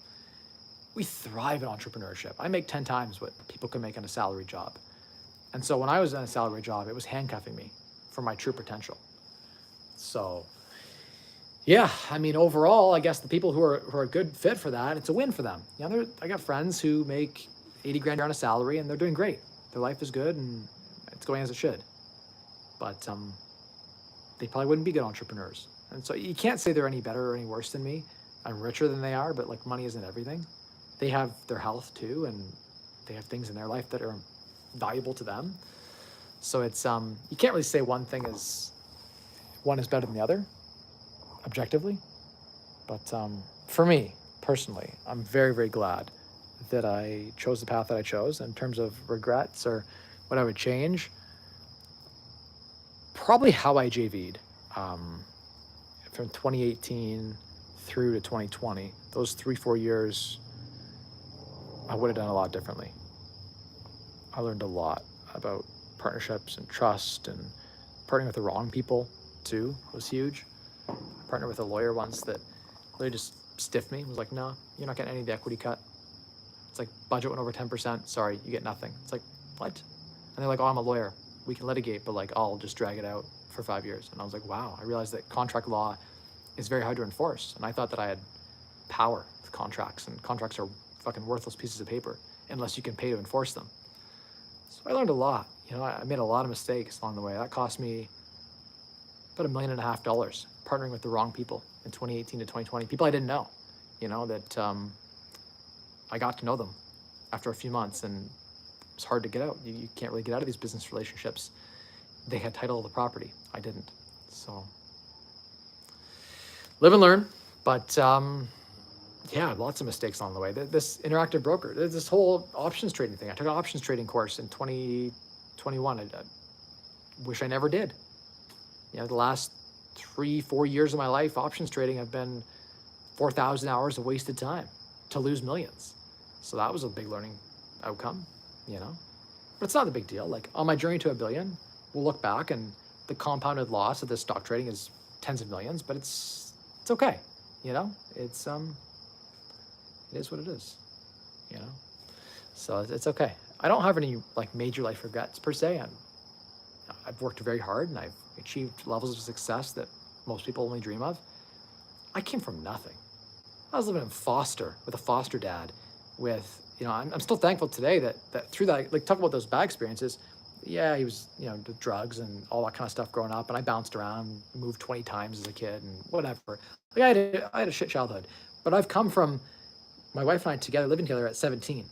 A: We thrive in entrepreneurship. I make 10 times what people can make in a salary job. And so when I was in a salary job, it was handcuffing me from my true potential. So yeah, I mean, overall, I guess the people who are a good fit for that, it's a win for them. I got friends who make 80 grand on a salary and they're doing great. Their life is good and it's going as it should. But they probably wouldn't be good entrepreneurs. And so you can't say they're any better or any worse than me. I'm richer than they are, but money isn't everything. They have their health too, and they have things in their life that are valuable to them. So it's you can't really say one is better than the other, objectively. But for me personally, I'm very, very glad that I chose the path that I chose. In terms of regrets or what I would change, probably how I JV'd from 2018 through to 2020. Those 3-4 years, I would have done a lot differently. I learned a lot about partnerships and trust, and partnering with the wrong people too was huge. I partnered with a lawyer once that really just stiffed me. Was like, no, you're not getting any of the equity cut. It's like, budget went over 10%. Sorry, you get nothing. It's like, what? And they're like, oh, I'm a lawyer. We can litigate, but I'll just drag it out for 5 years. And I was like, wow. I realized that contract law is very hard to enforce. And I thought that I had power with contracts, and contracts are fucking worthless pieces of paper unless you can pay to enforce them. So I learned a lot. I made a lot of mistakes along the way. That cost me about $1.5 million partnering with the wrong people in 2018 to 2020. People I didn't know, that I got to know them after a few months, and it's hard to get out. You can't really get out of these business relationships. They had title of the property. I didn't. So live and learn. But yeah, lots of mistakes along the way. This interactive broker, this whole options trading thing. I took an options trading course in 2021. I wish I never did. The last 3-4 years of my life, options trading have been 4,000 hours of wasted time to lose millions. So that was a big learning outcome, But it's not a big deal. On my journey to $1 billion, we'll look back and the compounded loss of this stock trading is tens of millions, but it's okay. It's it is what it is, So it's okay. I don't have any major life regrets per se. I've worked very hard and I've achieved levels of success that most people only dream of. I came from nothing. I was living in foster with a foster dad with, I'm still thankful today that through that, talk about those bad experiences. Yeah, he was, the drugs and all that kind of stuff growing up, and I bounced around, moved 20 times as a kid and whatever. I had a shit childhood, but I've come from my wife and I together, living together at 17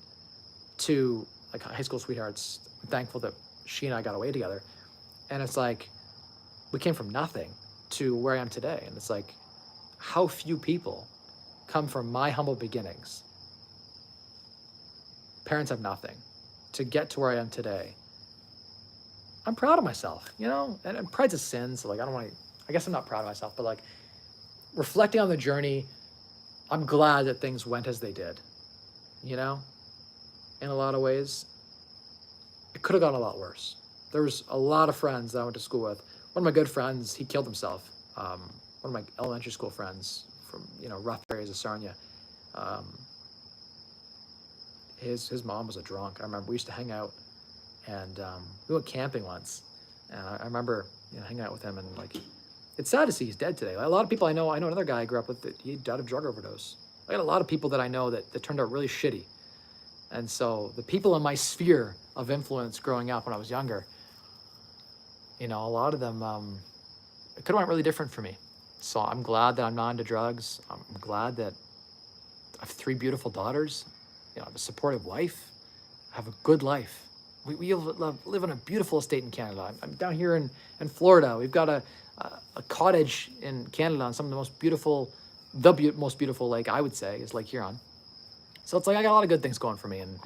A: to high school sweethearts. I'm thankful that she and I got away together. And it's we came from nothing to where I am today. And it's how few people come from my humble beginnings. Parents have nothing. To get to where I am today, I'm proud of myself, you know? And pride's a sin, so like I guess I'm not proud of myself, but like reflecting on the journey, I'm glad that things went as they did, you know? In a lot of ways, it could have gone a lot worse. There was a lot of friends that I went to school with. One of my good friends, he killed himself. One of my elementary school friends from, rough areas of Sarnia, his mom was a drunk. I remember we used to hang out, and we went camping once, and I remember hanging out with him, and like, it's sad to see he's dead today. Like, a lot of people I know another guy I grew up with that he died of drug overdose. I got a lot of people that I know that turned out really shitty. And so the people in my sphere of influence growing up when I was younger, a lot of them, it could have went really different for me. So I'm glad that I'm not into drugs. I'm glad that I have 3 beautiful daughters, I have a supportive wife, I have a good life. We live on a beautiful estate in Canada. I'm down here in Florida. We've got a cottage in Canada on some of the most beautiful, most beautiful lake, I would say, is Lake Huron. So it's like I got a lot of good things going for me. And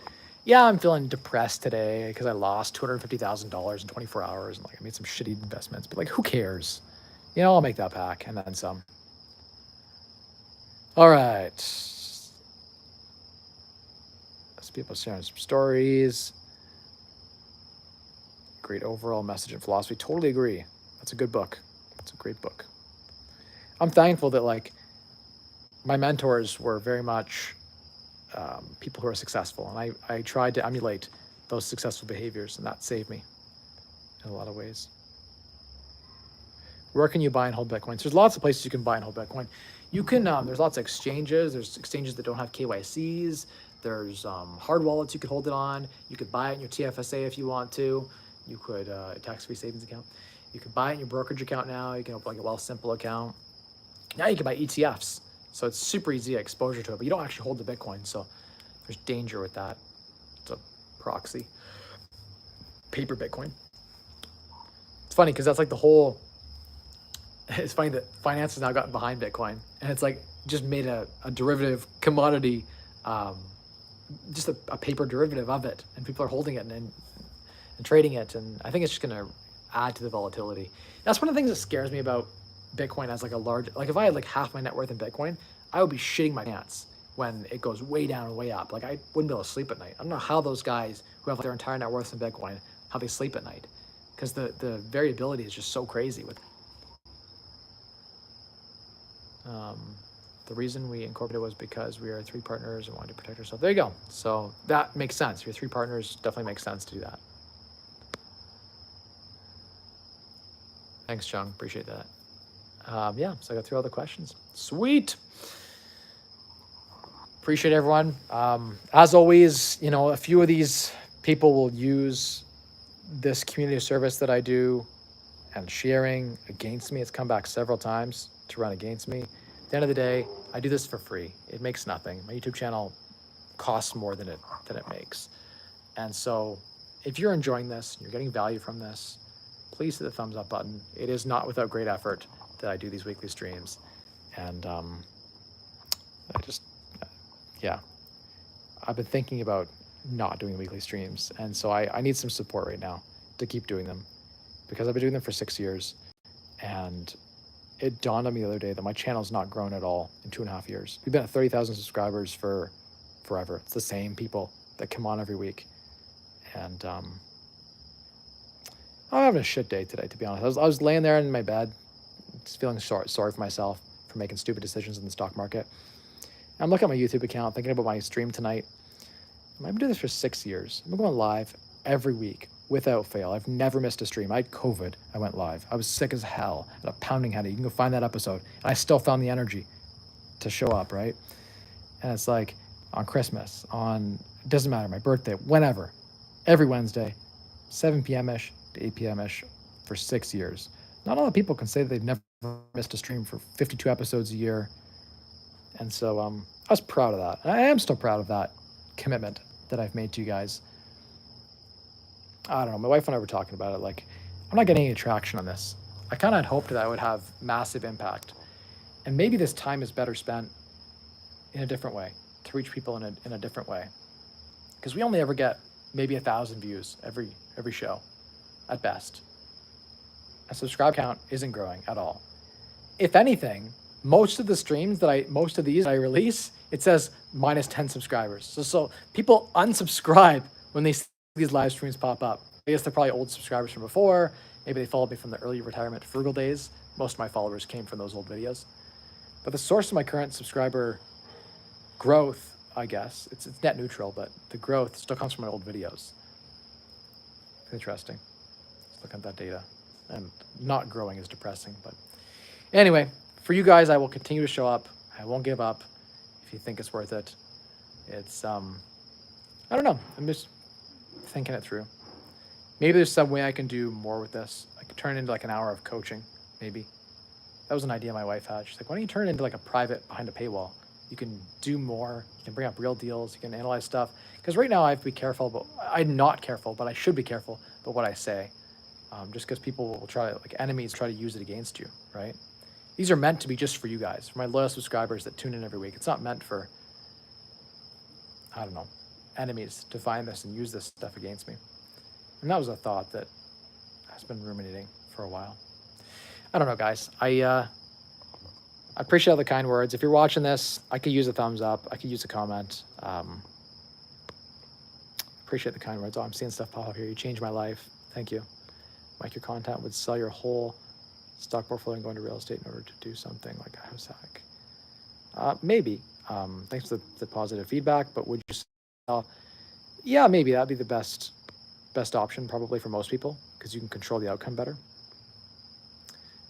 A: yeah, I'm feeling depressed today because I lost $250,000 in 24 hours and like I made some shitty investments. But like, who cares? I'll make that back and then some. All right. As people sharing some stories. Great overall message and philosophy. Totally agree. That's a good book. It's a great book. I'm thankful that like my mentors were very much people who are successful, and I tried to emulate those successful behaviors, and that saved me in a lot of ways. Where can you buy and hold Bitcoins? There's lots of places you can buy and hold Bitcoin. You can, there's lots of exchanges. There's exchanges that don't have KYCs. There's hard wallets you could hold it on. You could buy it in your TFSA if you want to. You could, tax-free savings account. You could buy it in your brokerage account now. You can open like a Wealthsimple account. Now you can buy ETFs. So it's super easy exposure to it, but you don't actually hold the Bitcoin. So there's danger with that. It's a proxy. Paper Bitcoin. It's funny because that's like the whole, it's funny that finance has now gotten behind Bitcoin, and it's like just made a derivative commodity, just a paper derivative of it, and people are holding it and trading it, and I think it's just going to add to the volatility. That's one of the things that scares me about Bitcoin as like a large, like if I had like half my net worth in Bitcoin, I would be shitting my pants when it goes way down and way up. Like I wouldn't be able to sleep at night. I don't know how those guys who have like their entire net worth in Bitcoin, how they sleep at night, because the variability is just so crazy with. The reason we incorporated was because we are 3 partners and wanted to protect ourselves. There you go. So that makes sense. Your 3 partners definitely makes sense to do that. Thanks, Chung. Appreciate that. Yeah, so I got through all the questions. Sweet. Appreciate everyone. As always, a few of these people will use this community service that I do and sharing against me. It's come back several times to run against me. At the end of the day, I do this for free. It makes nothing. My YouTube channel costs more than it makes. And so if you're enjoying this, you're getting value from this, please hit the thumbs up button. It is not without great effort that I do these weekly streams. And I've been thinking about not doing weekly streams. And so I need some support right now to keep doing them, because I've been doing them for 6 years. And it dawned on me the other day that my channel's not grown at all in 2.5 years. We've been at 30,000 subscribers for forever. It's the same people that come on every week. And I'm having a shit day today, to be honest. I was laying there in my bed, just feeling sorry for myself for making stupid decisions in the stock market. And I'm looking at my YouTube account, thinking about my stream tonight. I've been doing this for 6 years. I've been going live every week without fail. I've never missed a stream. I had COVID. I went live. I was sick as hell. I had a pounding headache. You can go find that episode. And I still found the energy to show up, right? And it's like on Christmas, it doesn't matter, my birthday, whenever, every Wednesday, 7 p.m.-ish to 8 p.m.-ish for 6 years. Not a lot of people can say that they've never missed a stream for 52 episodes a year. And so I was proud of that. And I am still proud of that commitment that I've made to you guys. I don't know. My wife and I were talking about it. Like, I'm not getting any traction on this. I kind of had hoped that I would have massive impact. And maybe this time is better spent in a different way, to reach people in a different way. Because we only ever get maybe 1,000 views every show at best. A subscribe count isn't growing at all. If anything, most of these I release, it says minus 10 subscribers. So people unsubscribe when they see these live streams pop up. I guess they're probably old subscribers from before. Maybe they followed me from the early retirement frugal days. Most of my followers came from those old videos. But the source of my current subscriber growth, I guess, it's net neutral, but the growth still comes from my old videos. Interesting. Let's look at that data. And not growing is depressing, but anyway, for you guys, I will continue to show up. I won't give up if you think it's worth it. It's, I don't know. I'm just thinking it through. Maybe there's some way I can do more with this. I could turn it into like an hour of coaching, maybe. That was an idea my wife had. She's like, why don't you turn it into like a private behind a paywall? You can do more. You can bring up real deals. You can analyze stuff. Because right now I have to be careful, but I'm not careful, but I should be careful about what I say. Just because people will try, like enemies try to use it against you, right? These are meant to be just for you guys, for my loyal subscribers that tune in every week. It's not meant for, I don't know, enemies to find this and use this stuff against me. And that was a thought that has been ruminating for a while. I don't know, guys. I appreciate all the kind words. If you're watching this, I could use a thumbs up. I could use a comment. Appreciate the kind words. Oh, I'm seeing stuff pop up here. You changed my life. Thank you. Mike, your content would sell your whole stock portfolio and go into real estate in order to do something like a house hack. Maybe. Thanks for the positive feedback, but would you sell? Yeah, maybe that'd be the best option probably for most people because you can control the outcome better.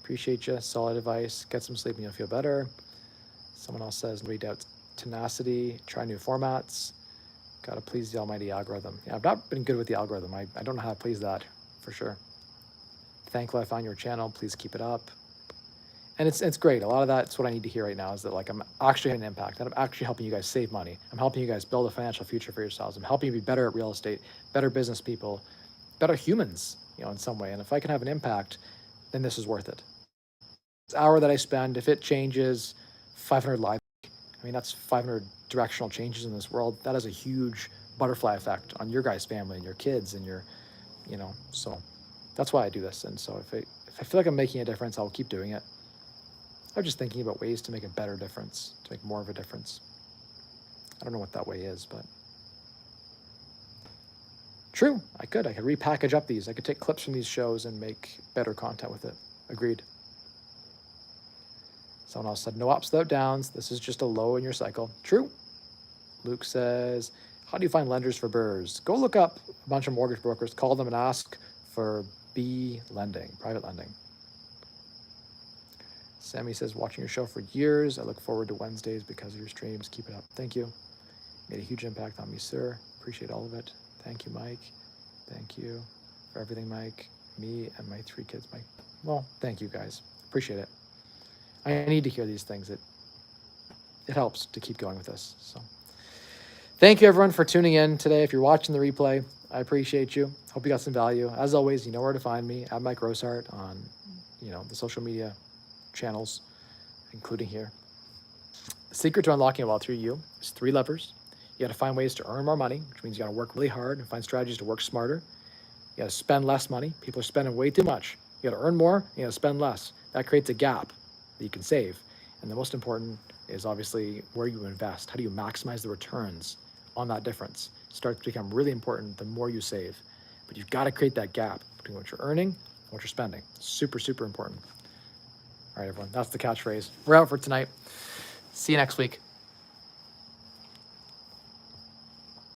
A: Appreciate you. Solid advice. Get some sleep and you'll feel better. Someone else says, nobody doubts tenacity. Try new formats. Got to please the almighty algorithm. Yeah, I've not been good with the algorithm. I don't know how to please that for sure. Thankful I found your channel. Please keep it up. And it's great. A lot of that's what I need to hear right now is that like I'm actually having an impact, that I'm actually helping you guys save money. I'm helping you guys build a financial future for yourselves. I'm helping you be better at real estate, better business people, better humans, in some way. And if I can have an impact, then this is worth it. This hour that I spend, if it changes 500 lives, I mean, that's 500 directional changes in this world. That has a huge butterfly effect on your guys' family and your kids and your, so that's why I do this. And so if I feel like I'm making a difference, I'll keep doing it. I'm just thinking about ways to make a better difference, to make more of a difference. I don't know what that way is, but true, I could repackage up these. I could take clips from these shows and make better content with it. Agreed. Someone else said, no ups without downs. This is just a low in your cycle. True. Luke says, how do you find lenders for BRRRRs? Go look up a bunch of mortgage brokers, call them and ask for B lending, private lending. Sammy says, watching your show for years. I look forward to Wednesdays because of your streams. Keep it up. Thank you. Made a huge impact on me, sir. Appreciate all of it. Thank you, Mike. Thank you for everything, Mike. Me and my 3 kids, Mike. Well, thank you guys. Appreciate it. I need to hear these things. It helps to keep going with this. So thank you everyone for tuning in today. If you're watching the replay, I appreciate you. Hope you got some value. As always, you know where to find me at Mike Rosehart on, the social media channels, including here. The secret to unlocking a wealth through you is 3 levers. You got to find ways to earn more money, which means you got to work really hard and find strategies to work smarter. You got to spend less money. People are spending way too much. You got to earn more. You got to spend less. That creates a gap that you can save. And the most important is obviously where you invest. How do you maximize the returns on that difference? It starts to become really important the more you save. But you've got to create that gap between what you're earning and what you're spending. Super, super important. All right, everyone, that's the catchphrase. We're out for tonight. See you next week.